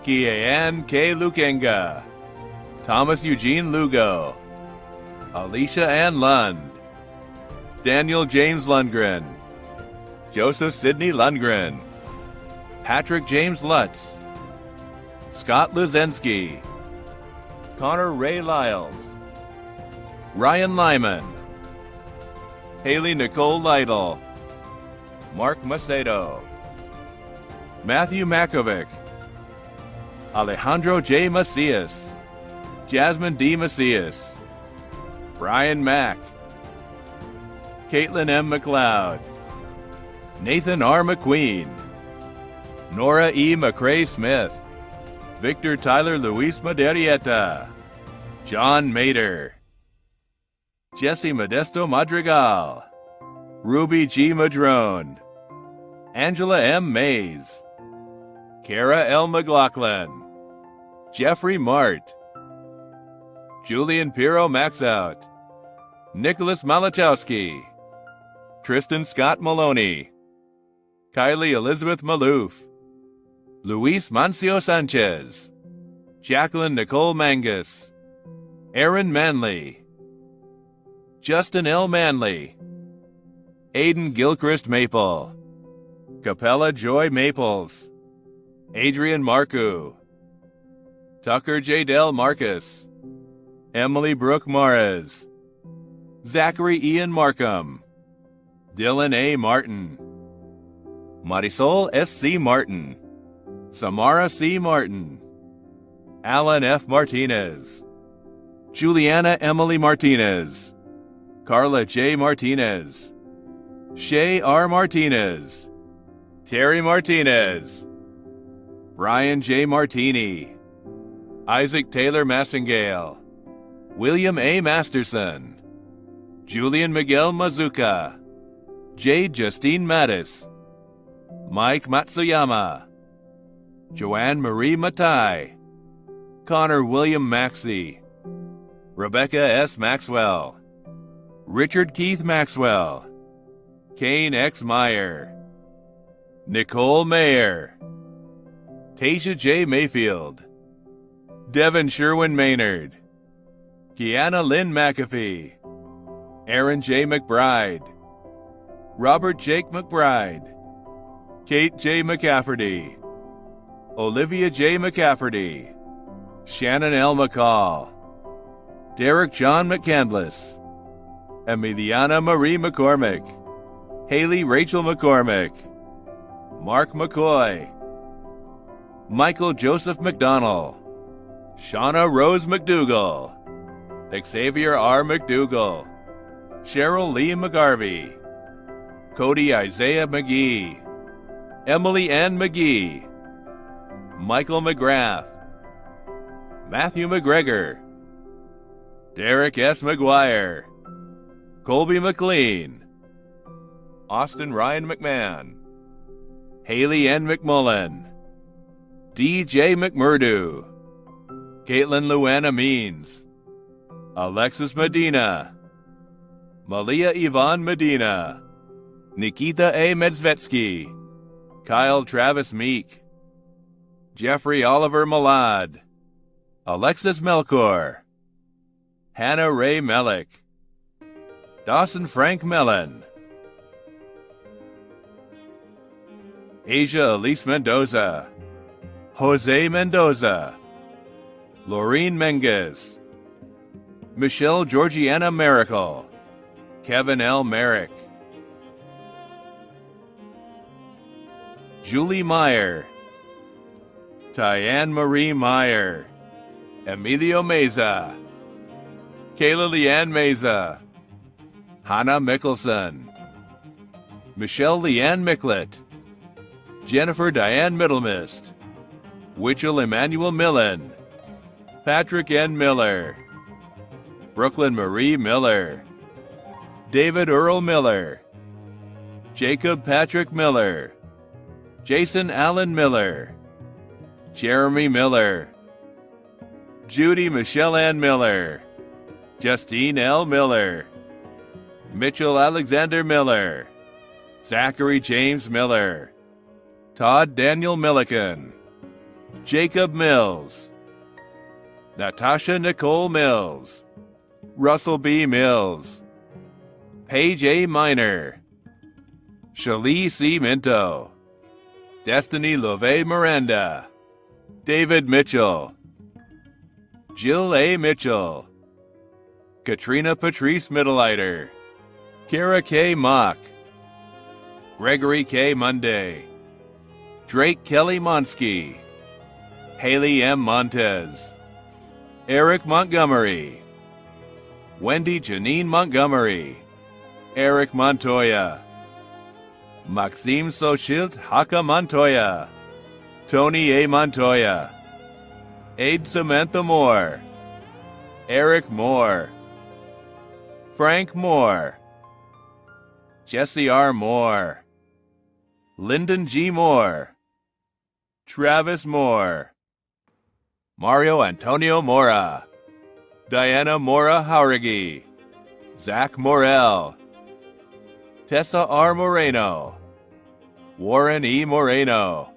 Kian K. Lukenga, Thomas Eugene Lugo, Alicia Ann Lund, Daniel James Lundgren, Joseph Sidney Lundgren, Patrick James Lutz, Scott Luzensky, Connor Ray Lyles, Ryan Lyman, Haley Nicole Lytle, Mark Macedo, Matthew Makovic, Alejandro J. Macias, Jasmine D. Macias, Brian Mack, Caitlin M. McLeod, Nathan R. McQueen, Nora E. McCrae Smith, Victor Tyler Luis Maderieta, John Mader, Jesse Modesto Madrigal, Ruby G. Madrone, Angela M. Mays, Kara L. McLaughlin, Jeffrey Mart, Julian Piro Maxout, Nicholas Malachowski, Tristan Scott Maloney, Kylie Elizabeth Maloof, Luis Mancio Sanchez, Jacqueline Nicole Mangus, Aaron Manley, Justin L. Manley, Aiden Gilchrist Maple, Capella Joy Maples, Adrian Marcu, Tucker J. Dell Marcus, Emily Brooke Mares, Zachary Ian Markham, Dylan A. Martin, Marisol S. C. Martin, Samara C. Martin, Alan F. Martinez, Juliana Emily Martinez, Carla J. Martinez, Shay R. Martinez, Terry Martinez, Brian J. Martini, Isaac Taylor Massingale, William A. Masterson, Julian Miguel Mazuka, Jade Justine Mattis, Mike Matsuyama, Joanne Marie Matai, Connor William Maxey, Rebecca S. Maxwell, Richard Keith Maxwell, Kane X. Meyer, Nicole Mayer, Tasia J. Mayfield, Devin Sherwin Maynard, Kiana Lynn McAfee, Aaron J. McBride, Robert Jake McBride, Kate J. McCafferty, Olivia J. McCafferty, Shannon L. McCall, Derek John McCandless, Emiliana Marie McCormick, Haley Rachel McCormick, Mark McCoy, Michael Joseph McDonnell, Shauna Rose McDougall, Xavier R. McDougall, Cheryl Lee McGarvey, Cody Isaiah McGee, Emily Ann McGee, Michael McGrath, Matthew McGregor, Derek S. McGuire, Colby McLean, Austin Ryan McMahon, Haley N. McMullen, DJ McMurdo, Caitlin Luana Means, Alexis Medina, Malia Yvonne Medina, Nikita A. Medzvetsky, Kyle Travis Meek, Jeffrey Oliver Malad, Alexis Melkor, Hannah Ray Mellick, Dawson Frank Mellon, Asia Elise Mendoza, Jose Mendoza, Laureen Menges, Michelle Georgiana Miracle, Kevin L. Merrick, Julie Meyer, Tyann Marie Meyer, Emilio Meza, Kayla Leanne Meza, Hannah Mickelson, Michelle Leanne Micklet, Jennifer Diane Middlemist, Witchell Emmanuel Millen, Patrick N. Miller, Brooklyn Marie Miller, David Earl Miller, Jacob Patrick Miller, Jason Allen Miller, Jeremy Miller, Judy Michelle Ann Miller, Justine L. Miller, Mitchell Alexander Miller, Zachary James Miller, Todd Daniel Milliken, Jacob Mills, Natasha Nicole Mills, Russell B. Mills, Paige A. Miner, Shalee C. Minto, Destiny Love Miranda, David Mitchell, Jill A. Mitchell, Katrina Patrice Middleiter, Kara K. Mock, Gregory K. Monday, Drake Kelly Monsky, Haley M. Montez, Eric Montgomery, Wendy Janine Montgomery, Eric Montoya, Maxime Sochilt Haka Montoya, Tony A. Montoya, Aide Samantha Moore, Eric Moore, Frank Moore, Jesse R. Moore, Lyndon G. Moore, Travis Moore, Mario Antonio Mora, Diana Mora Haurigi, Zach Morell, Tessa R. Moreno, Warren E. Moreno,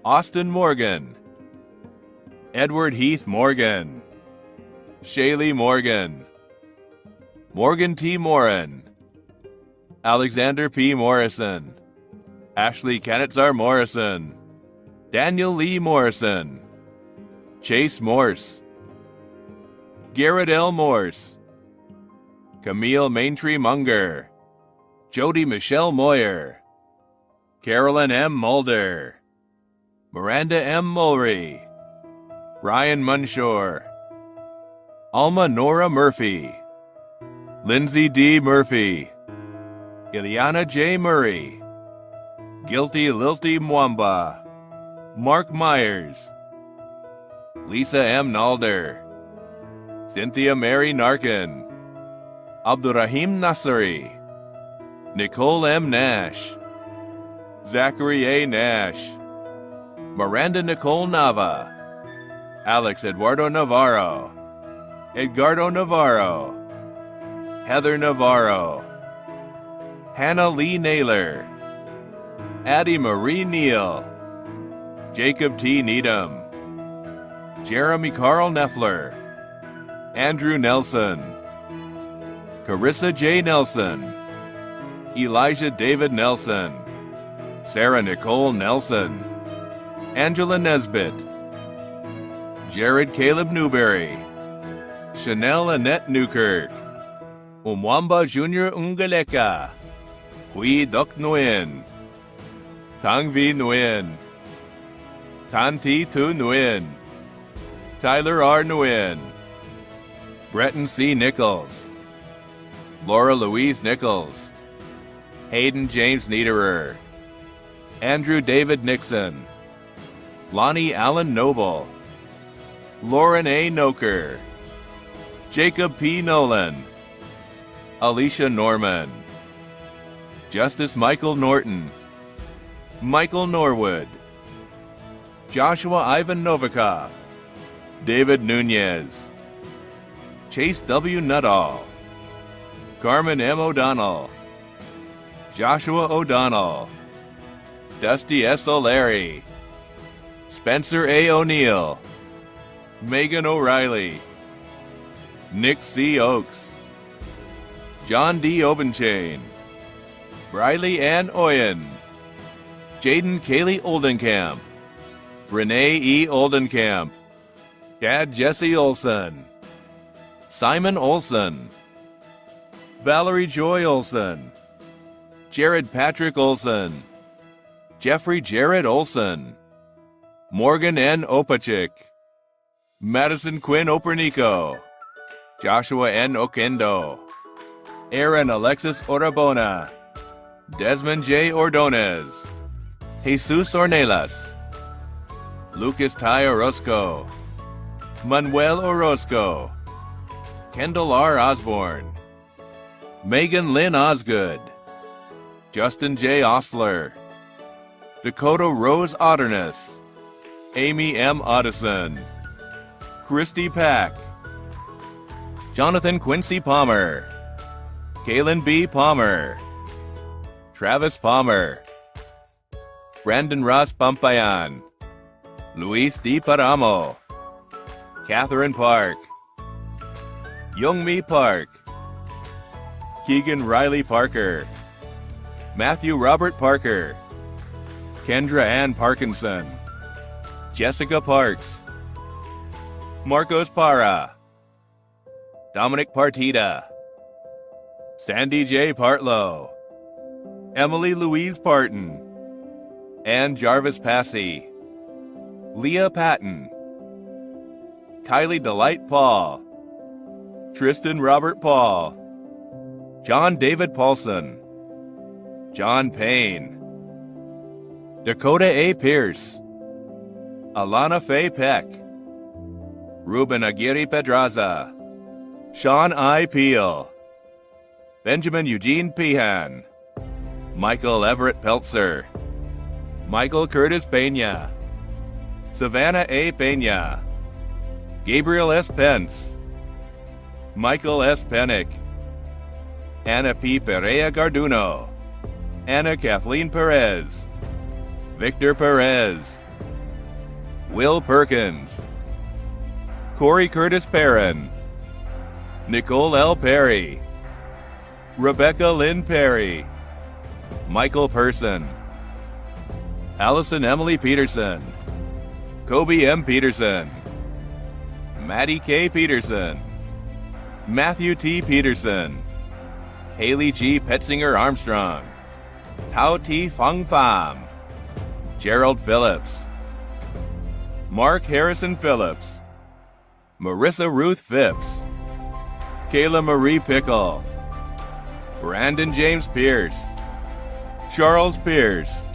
Austin Morgan, Edward Heath Morgan, Shaylee Morgan, Morgan T. Morin, Alexander P. Morrison, Ashley Kanitzar Morrison, Daniel Lee Morrison, Chase Morse, Garrett L. Morse, Camille Maintree Munger, Jody Michelle Moyer, Carolyn M. Mulder, Miranda M. Mulry, Brian Munshore, Alma Nora Murphy, Lindsay D. Murphy, Ileana J. Murray, Guilty Lilty Mwamba, Mark Myers, Lisa M. Nalder, Cynthia Mary Narkin, Abdurrahim Nasseri, Nicole M. Nash, Zachary A. Nash, Miranda Nicole Nava, Alex Eduardo Navarro, Edgardo Navarro, Heather Navarro, Hannah Lee Naylor, Addie Marie Neal, Jacob T. Needham, Jeremy Carl Neffler, Andrew Nelson, Carissa J. Nelson, Elijah David Nelson, Sarah Nicole Nelson, Angela Nesbitt, Jared Caleb Newberry, Chanel Annette Newkirk, Umwamba Jr. Ungaleka, Hui Dok Nguyen, Tang Vi Nguyen, Tan Thi Tu Nguyen, Tyler R. Nguyen, Bretton C. Nichols, Laura Louise Nichols, Hayden James Niederer, Andrew David Nixon, Lonnie Allen Noble, Lauren A. Noker, Jacob P. Nolan, Alicia Norman, Justice Michael Norton, Michael Norwood, Joshua Ivan Novikov, David Nunez, Chase W. Nuttall, Carmen M. O'Donnell, Joshua O'Donnell, Dusty S. O'Leary, Spencer A. O'Neill, Megan O'Reilly, Nick C. Oakes, John D. Obenchain, Briley Ann Oyen, Jaden Kaylee Oldenkamp, Renee E. Oldenkamp, Chad Jesse Olson, Simon Olson, Valerie Joy Olson, Jared Patrick Olson, Jeffrey Jared Olson, Morgan N. Opachik, Madison Quinn Opernico, Joshua N. Okendo, Aaron Alexis Orabona, Desmond J. Ordonez, Jesus Ornelas, Lucas Ty Orozco, Manuel Orozco, Kendall R. Osborne, Megan Lynn Osgood, Justin J. Ostler, Dakota Rose Otterness, Amy M. Ottison, Christy Pack, Jonathan Quincy Palmer, Kaylin B. Palmer, Travis Palmer, Brandon Ross Pampayan, Luis D. Paramo, Catherine Park, Youngmi Park, Keegan Riley Parker, Matthew Robert Parker, Kendra Ann Parkinson, Jessica Parks, Marcos Parra, Dominic Partida, Sandy J. Partlow, Emily Louise Parton, Ann Jarvis Passy, Leah Patton, Kylie Delight Paul, Tristan Robert Paul, John David Paulson, John Payne, Dakota A. Pierce, Alana Faye Peck, Ruben Aguirre Pedraza, Sean I. Peel, Benjamin Eugene Pehan, Michael Everett Peltzer, Michael Curtis Pena, Savannah A. Pena, Gabriel S. Pence, Michael S. Pennick, Anna P. Perea Garduno, Anna Kathleen Perez, Victor Perez, Will Perkins, Corey Curtis Perrin, Nicole L. Perry, Rebecca Lynn Perry, Michael Person, Allison Emily Peterson, Kobe M. Peterson, Maddie K. Peterson, Matthew T. Peterson, Haley G. Petzinger Armstrong, Tao T. Fong Pham, Gerald Phillips, Mark Harrison Phillips, Marissa Ruth Phipps, Kayla Marie Pickle, Brandon James Pierce, Charles Pierce,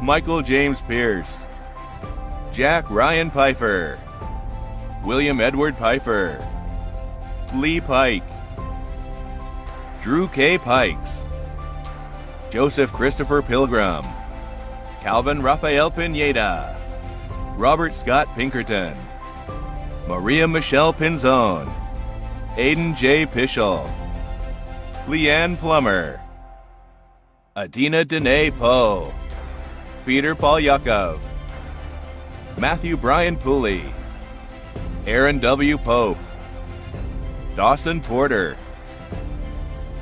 Michael James Pierce, Jack Ryan Pfeiffer, William Edward Pfeiffer, Lee Pike, Drew K. Pikes, Joseph Christopher Pilgrim, Calvin Rafael Pineda, Robert Scott Pinkerton, Maria Michelle Pinzone, Aiden J. Pischel, Leanne Plummer, Adina Dene Poe, Peter Paul Yakov, Matthew Brian Pooley, Aaron W. Pope, Dawson Porter,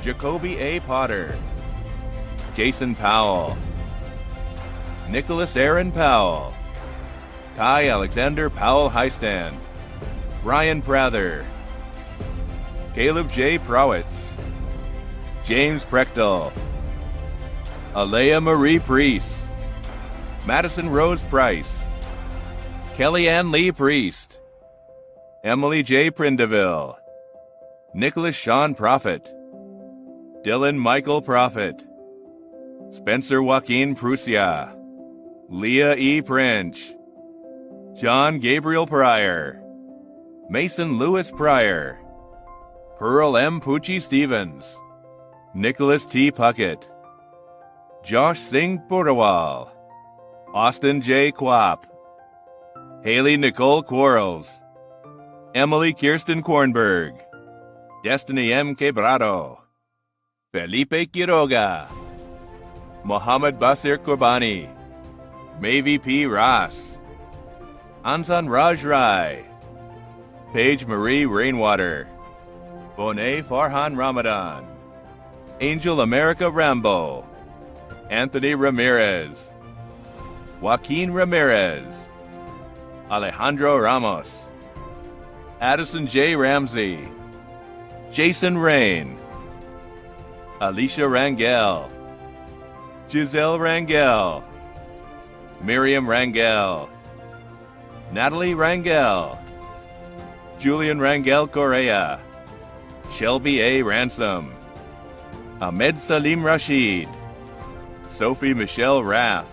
Jacoby A. Potter, Jason Powell, Nicholas Aaron Powell, Kai Alexander Powell Heistand, Ryan Prather, Caleb J. Prowitz, James Prechtel, Alea Marie Priest, Madison Rose Price, Kellyanne Lee Priest, Emily J. Prindeville, Nicholas Sean Prophet, Dylan Michael Prophet, Spencer Joaquin Prusia, Leah E. Princh, John Gabriel Pryor, Mason Lewis Pryor, Pearl M. Pucci Stevens, Nicholas T. Puckett, Josh Singh Portawal, Austin J. Quap, Haley Nicole Quarles, Emily Kirsten Kornberg, Destiny M. Quebrado, Felipe Quiroga, Mohammed Basir Qurbani, Mavi P. Ross, Ansan Raj Rai, Paige Marie Rainwater, Bonet Farhan Ramadan, Angel America Rambo, Anthony Ramirez, Joaquin Ramirez, Alejandro Ramos, Addison J. Ramsey, Jason Rain, Alicia Rangel, Giselle Rangel, Miriam Rangel, Natalie Rangel, Julian Rangel Correa, Shelby A. Ransom, Ahmed Salim Rashid, Sophie Michelle Rath,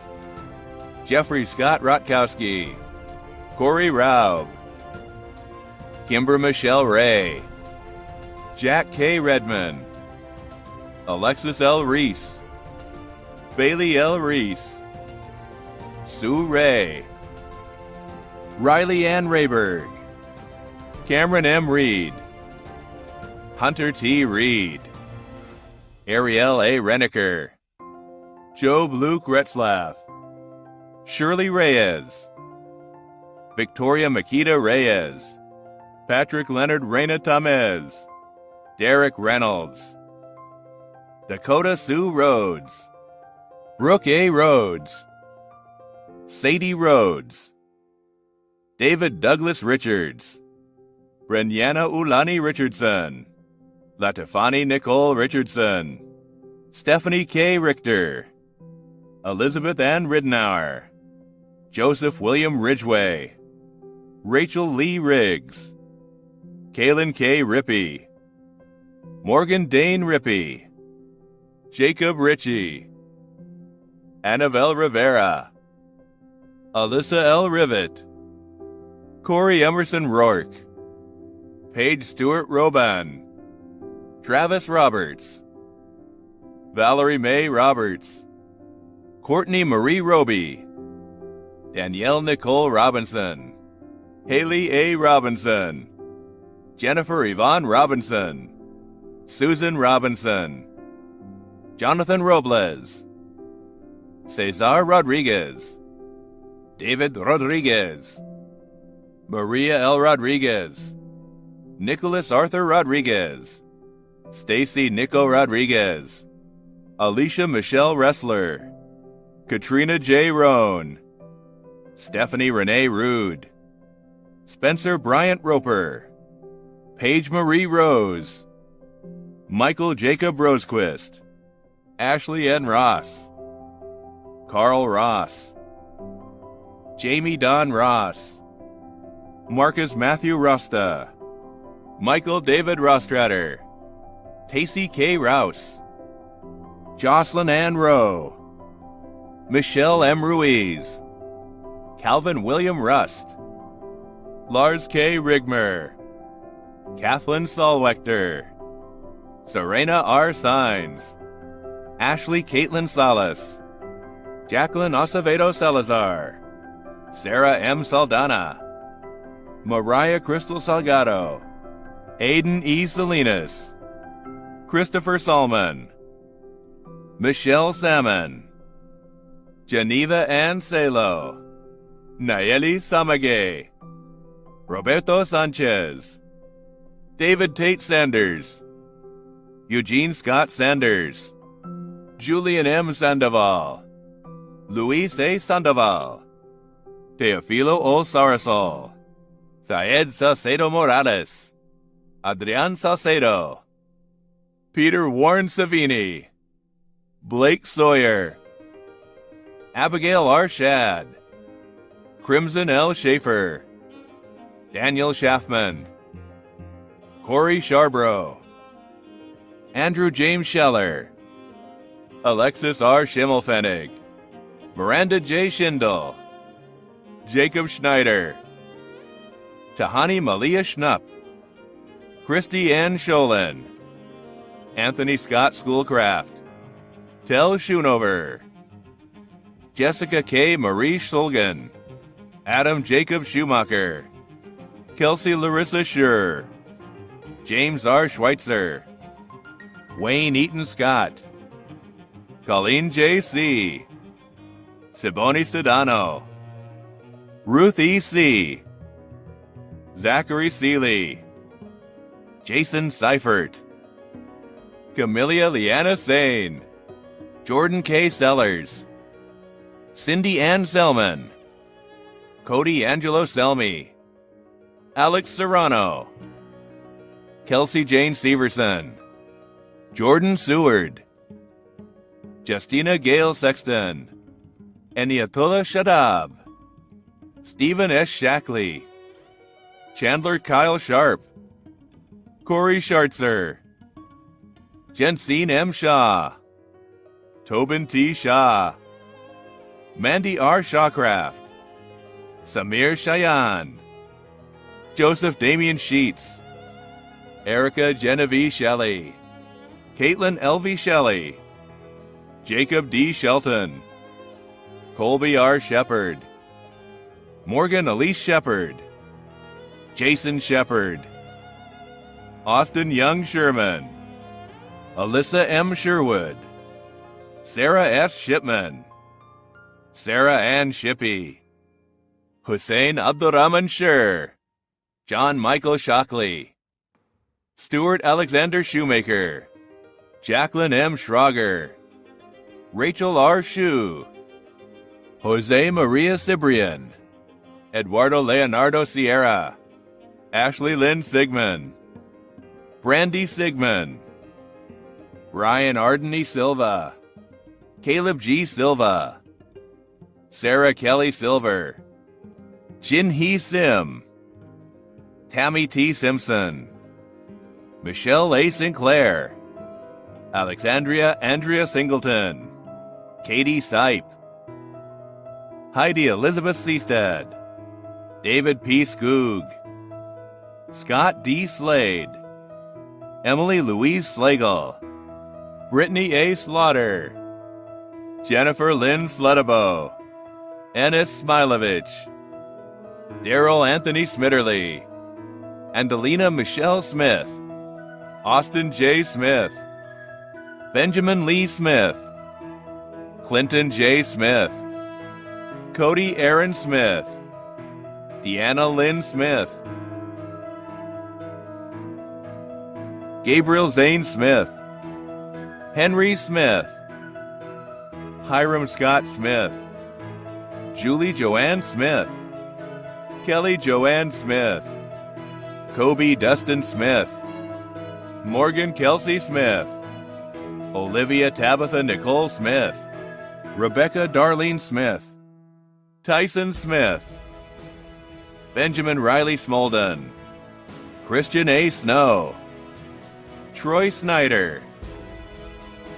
Jeffrey Scott Rotkowski, Corey Raub, Kimber Michelle Ray, Jack K. Redman, Alexis L. Reese, Bailey L. Reese, Sue Ray, Riley Ann Rayberg, Cameron M. Reed, Hunter T. Reed, Ariel A. Renneker, Job Luke Retzlaff, Shirley Reyes, Victoria Makita Reyes, Patrick Leonard Reyna Tamez, Derek Reynolds, Dakota Sue Rhodes, Brooke A. Rhodes, Sadie Rhodes, David Douglas Richards, Brenyana Ulani Richardson, Latifani Nicole Richardson, Stephanie K. Richter, Elizabeth Ann Ridenour, Joseph William Ridgway, Rachel Lee Riggs, Kaylin K. Rippey, Morgan Dane Rippey, Jacob Ritchie, Annabelle Rivera, Alyssa L. Rivet, Corey Emerson Rourke, Paige Stewart Roban, Travis Roberts, Valerie Mae Roberts, Courtney Marie Roby, Danielle Nicole Robinson, Haley A. Robinson, Jennifer Yvonne Robinson, Susan Robinson, Jonathan Robles, Cesar Rodriguez, David Rodriguez, Maria L. Rodriguez, Nicholas Arthur Rodriguez, Stacy Nico Rodriguez, Alicia Michelle Ressler, Katrina J. Roan, Stephanie Renee Rude, Spencer Bryant Roper, Paige Marie Rose, Michael Jacob Rosequist, Ashley N. Ross, Carl Ross, Jamie Don Ross, Marcus Matthew Rosta, Michael David Rostratter, Tacey K. Rouse, Jocelyn Ann Rowe, Michelle M. Ruiz, Calvin William Rust, Lars K. Rigmer, Kathleen Solwechter, Serena R. Sines, Ashley Caitlin Salas, Jacqueline Acevedo Salazar, Sarah M. Saldana, Mariah Crystal Salgado, Aiden E. Salinas, Christopher Salmon, Michelle Salmon, Geneva Ann Salo, Nayeli Samage, Roberto Sanchez, David Tate Sanders, Eugene Scott Sanders, Julian M. Sandoval, Luis A. Sandoval, Teofilo O. Sarasol, Syed Salcedo Morales, Adrian Salcedo, Peter Warren Savini, Blake Sawyer, Abigail R. Shad, Crimson L. Schaefer, Daniel Schaffman, Corey Sharbrough, Andrew James Scheller, Alexis R. Schimmelfennig, Miranda J. Schindel, Jacob Schneider, Tahani Malia Schnupp, Christy Ann Scholin, Anthony Scott Schoolcraft, Tel Schoonover, Jessica K. Marie Schulgen, Adam Jacob Schumacher, Kelsey Larissa Schur, James R. Schweitzer, Wayne Eaton Scott, Colleen J.C., Siboni Sedano, Ruth E.C., Zachary Seeley, Jason Seifert, Camellia Leanna Sane, Jordan K. Sellers, Cindy Ann Selman, Cody Angelo Selmy, Alex Serrano, Kelsey Jane Severson, Jordan Seward, Justina Gale Sexton, Eniatola Shadab, Stephen S. Shackley, Chandler Kyle Sharp, Corey Schartzer, Jensine M. Shaw, Tobin T. Shaw, Mandy R. Shawcraft, Samir Cheyenne, Joseph Damian Sheets, Erica Genevieve Shelley, Caitlin L.V. Shelley, Jacob D. Shelton, Colby R. Shepard, Morgan Elise Shepard, Jason Shepard, Austin Young Sherman, Alyssa M. Sherwood, Sarah S. Shipman, Sarah Ann Shippey, Hussein Abdurrahman Sher, John Michael Shockley, Stuart Alexander Shoemaker, Jacqueline M. Schrager, Rachel R. Shue, Jose Maria Cibrian, Eduardo Leonardo Sierra, Ashley Lynn Sigmund, Brandy Sigmund, Brian Arden E. Silva, Caleb G. Silva, Sarah Kelly Silver, Jin Hee Sim, Tammy T. Simpson, Michelle A. Sinclair, Alexandria Andrea Singleton, Katie Sipe, Heidi Elizabeth Seestead, David P. Skoog, Scott D. Slade, Emily Louise Slagle, Brittany A. Slaughter, Jennifer Lynn Slutabo, Ennis Smilovich, Daryl Anthony Smitterly, Andelina Michelle Smith, Austin J. Smith, Benjamin Lee Smith, Clinton J. Smith, Cody Aaron Smith, Deanna Lynn Smith, Gabriel Zane Smith, Henry Smith, Hiram Scott Smith, Julie Joanne Smith, Kelly Joanne Smith, Kobe Dustin Smith, Morgan Kelsey Smith, Olivia Tabitha Nicole Smith, Rebecca Darlene Smith, Tyson Smith, Benjamin Riley Smolden, Christian A. Snow, Troy Snyder,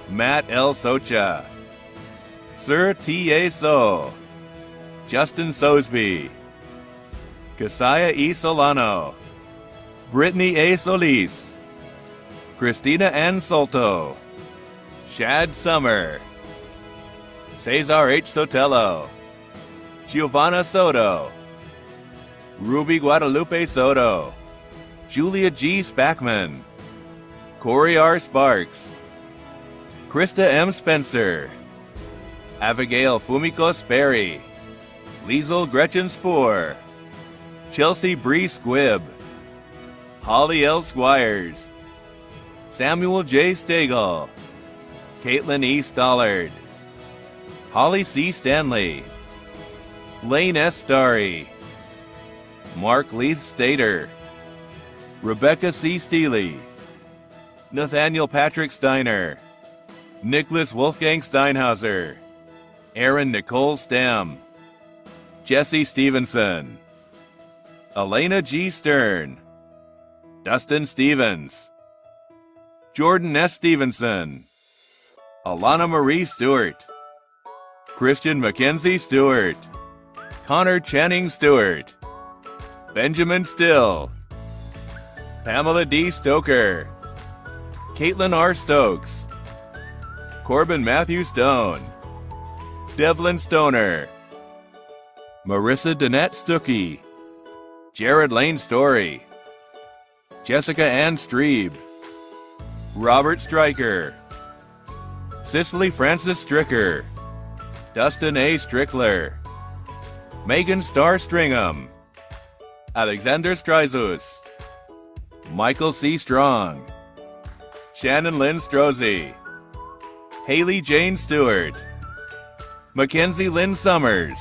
Matt L. Socha, Sir T. A. So, Justin Sosby, Kasaya E. Solano, Brittany A. Solis, Christina Ann Solto, Shad Summer, Cesar H. Sotelo, Giovanna Soto, Ruby Guadalupe Soto, Julia G. Spackman, Corey R. Sparks, Krista M. Spencer, Abigail Fumiko Sperry, Liesel Gretchen Spoor, Chelsea Bree Squibb, Holly L. Squires, Samuel J. Stagel, Caitlin E. Stollard, Holly C. Stanley, Lane S. Starry, Mark Leith Stater, Rebecca C. Steely, Nathaniel Patrick Steiner, Nicholas Wolfgang Steinhauser, Aaron Nicole Stem, Jesse Stevenson, Elena G. Stern, Dustin Stevens, Jordan S. Stevenson, Alana Marie Stewart, Christian Mackenzie Stewart, Connor Channing Stewart, Benjamin Still, Pamela D. Stoker, Caitlin R. Stokes, Corbin Matthew Stone, Devlin Stoner, Marissa Danette Stuckey, Jared Lane Story, Jessica Ann Strebe, Robert Stryker, Cicely Francis Stricker, Dustin A. Strickler, Megan Starr Stringham, Alexander Stryzus, Michael C. Strong, Shannon Lynn Strozzi, Haley Jane Stewart, Mackenzie Lynn Summers,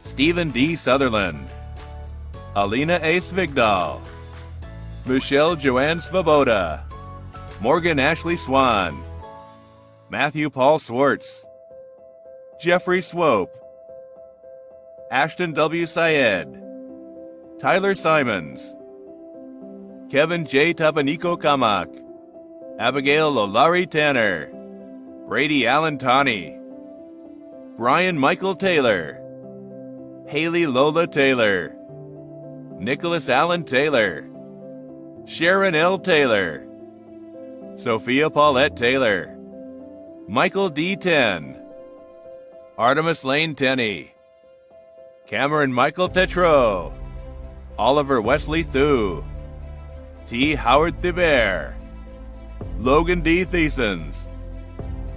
Stephen D. Sutherland, Alina A. Svigdal, Michelle Joanne Svoboda, Morgan Ashley Swan, Matthew Paul Swartz, Jeffrey Swope, Ashton W. Syed, Tyler Simons, Kevin J. Tapanico Kamak, Abigail Lolari Tanner, Brady Allen Taney, Brian Michael Taylor, Haley Lola Taylor, Nicholas Allen Taylor, Sharon L. Taylor, Sophia Paulette Taylor, Michael D. Ten, Artemis Lane Tenney, Cameron Michael Tetreault, Oliver Wesley Thu, T. Howard Thibert, Logan D. Thiesens,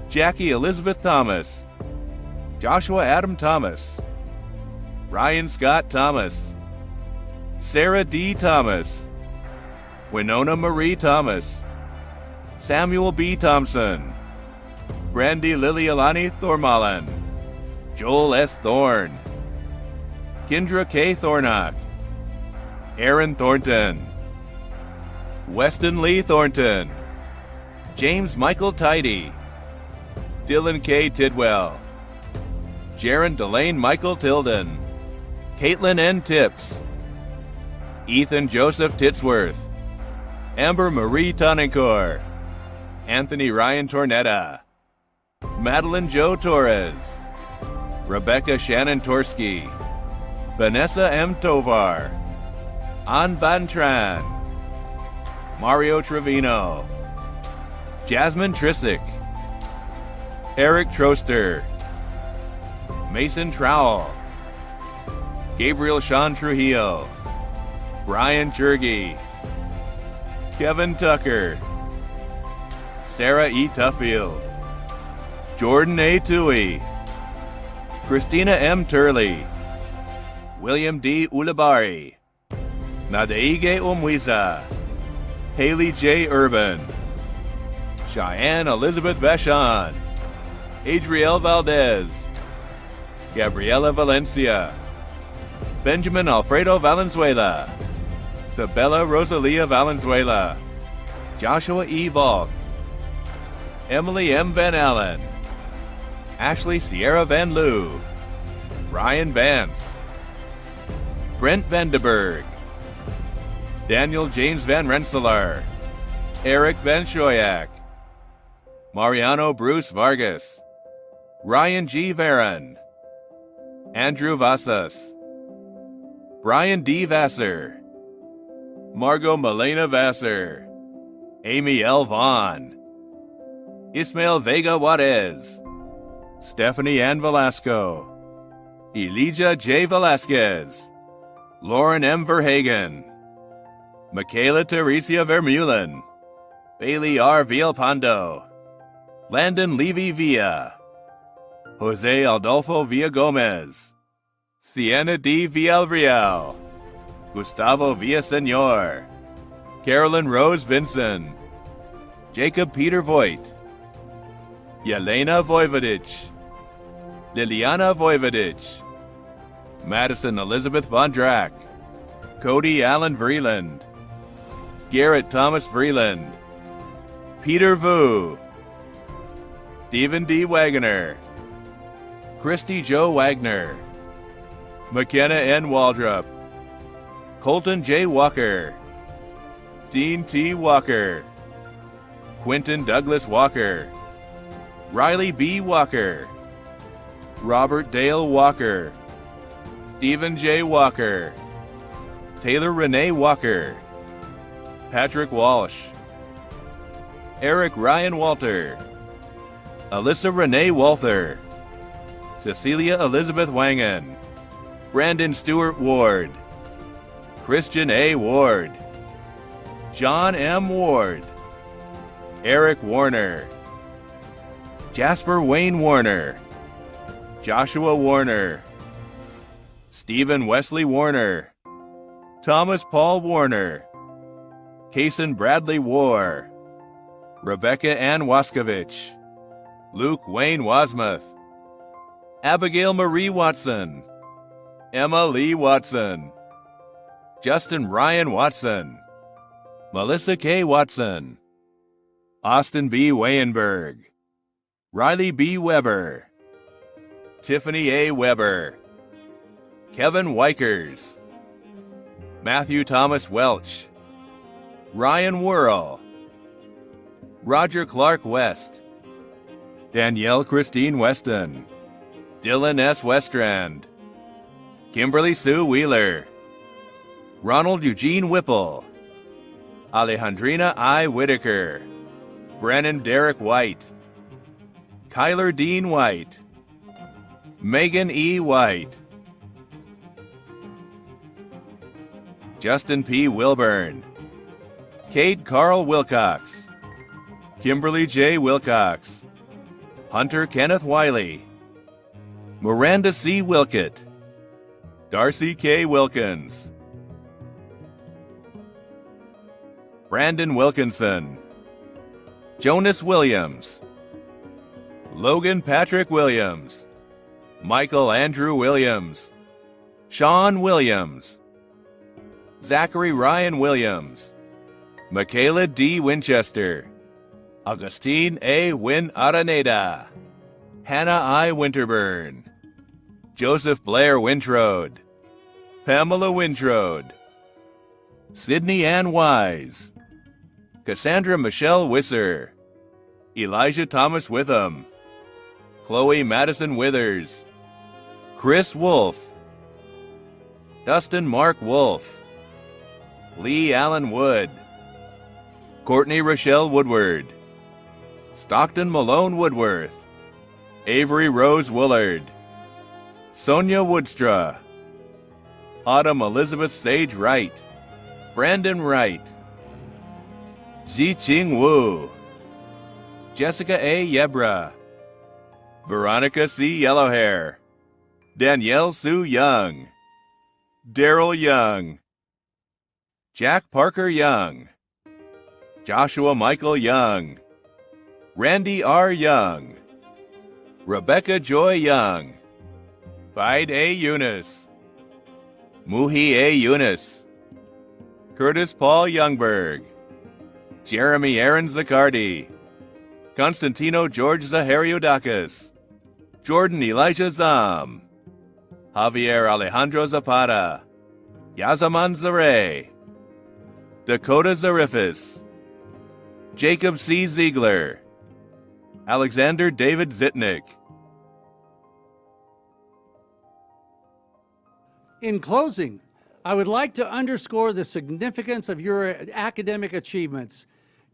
Jackie Elizabeth Thomas, Joshua Adam Thomas, Ryan Scott Thomas, Sarah D. Thomas, Winona Marie Thomas, Samuel B. Thompson, Brandy Lilialani Thormallen, Joel S. Thorne, Kendra K. Thornock, Aaron Thornton, Weston Lee Thornton, James Michael Tidy, Dylan K. Tidwell, Jaron Delane Michael Tilden, Caitlin N. Tips, Ethan Joseph Titsworth, Amber Marie Tonencourt, Anthony Ryan Tornetta, Madeline Jo Torres, Rebecca Shannon Torsky, Vanessa M. Tovar, An Van Tran, Mario Trevino, Jasmine Trisick, Eric Troster, Mason Trowell, Gabriel Sean Trujillo, Brian Churgy, Kevin Tucker, Sarah E. Tuffield, Jordan A. Tui, Christina M. Turley, William D. Ulabari, Nadeige Umwiza, Haley J. Urban, Cheyenne Elizabeth Vachon, Adriel Valdez, Gabriela Valencia, Benjamin Alfredo Valenzuela, Sabella Rosalia Valenzuela, Joshua E. Volk, Emily M. Van Allen, Ashley Sierra Van Loo, Ryan Vance, Brent Vandenberg, Daniel James Van Rensselaer, Eric Van Shoyak, Mariano Bruce Vargas, Ryan G. Varon, Andrew Vasas, Brian D. Vassar, Margot Malena Vassar, Amy L. Vaughn, Ismael Vega Juarez, Stephanie Ann Velasco, Elijah J. Velasquez, Lauren M. Verhagen, Michaela Teresia Vermeulen, Bailey R. Villalpando, Landon Levy Villa, Jose Adolfo Villagomez, Sienna D. Villarreal, Gustavo Villaseñor, Carolyn Rose Vinson, Jacob Peter Voigt, Yelena Voivodich, Liliana Voivodich, Madison Elizabeth Von Drack, Cody Allen Vreeland, Garrett Thomas Vreeland, Peter Vu, Stephen D. Wagoner, Christy Joe Wagner, McKenna N. Waldrop, Colton J. Walker, Dean T. Walker, Quentin Douglas Walker, Riley B. Walker, Robert Dale Walker, Stephen J. Walker, Taylor Renee Walker, Patrick Walsh, Eric Ryan Walter, Alyssa Renee Walther, Cecilia Elizabeth Wangen, Brandon Stewart Ward, Christian A. Ward, John M. Ward, Eric Warner, Jasper Wayne Warner, Joshua Warner, Stephen Wesley Warner, Thomas Paul Warner, Kason Bradley War, Rebecca Ann Waskovich, Luke Wayne Wasmuth, Abigail Marie Watson, Emma Lee Watson, Justin Ryan Watson, Melissa K. Watson, Austin B. Wayenberg, Riley B. Weber, Tiffany A. Weber, Kevin Wykers, Matthew Thomas Welch, Ryan Worrell, Roger Clark West, Danielle Christine Weston, Dylan S. Westrand, Kimberly Sue Wheeler, Ronald Eugene Whipple, Alejandrina I. Whitaker, Brennan Derek White, Kyler Dean White, Megan E. White, Justin P. Wilburn, Cade Carl Wilcox, Kimberly J. Wilcox, Hunter Kenneth Wiley, Miranda C. Wilkett, Darcy K. Wilkins, Brandon Wilkinson, Jonas Williams, Logan Patrick Williams, Michael Andrew Williams, Sean Williams, Zachary Ryan Williams, Michaela D. Winchester, Augustine A. Win Araneda, Hannah I. Winterburn, Joseph Blair Wintrode, Pamela Wintrode, Sydney Ann Wise, Cassandra Michelle Wisser, Elijah Thomas Witham, Chloe Madison Withers, Chris Wolf, Dustin Mark Wolf, Lee Allen Wood, Courtney Rochelle Woodward, Stockton Malone Woodworth, Avery Rose Woolard, Sonia Woodstra, Autumn Elizabeth Sage Wright, Brandon Wright, Ji-Ching Wu, Jessica A. Yebra, Veronica C. Yellowhair, Danielle Sue Young, Daryl Young, Jack Parker Young, Joshua Michael Young, Randy R. Young, Rebecca Joy Young, Bide A. Eunice, Muhi A. Eunice, Curtis Paul Youngberg, Jeremy Aaron Zaccardi, Constantino George Zahariodakis, Jordan Elijah Zam, Javier Alejandro Zapata, Yazaman Zare, Dakota Zarifis, Jacob C. Ziegler, Alexander David Zitnick. In closing, I would like to underscore the significance of your academic achievements.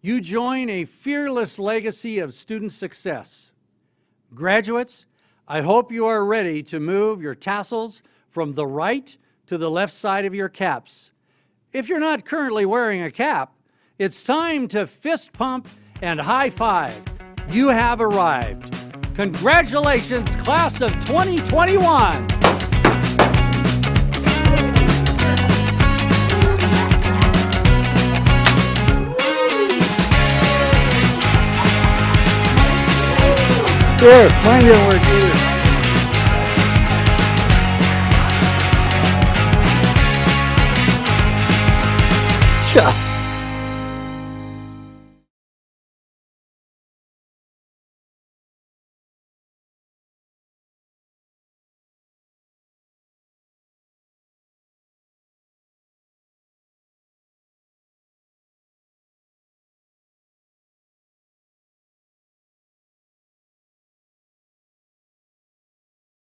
You join a fearless legacy of student success. Graduates, I hope you are ready to move your tassels from the right to the left side of your caps. If you're not currently wearing a cap, it's time to fist pump and high five. You have arrived. Congratulations, class of 2021. Here, mine didn't work either.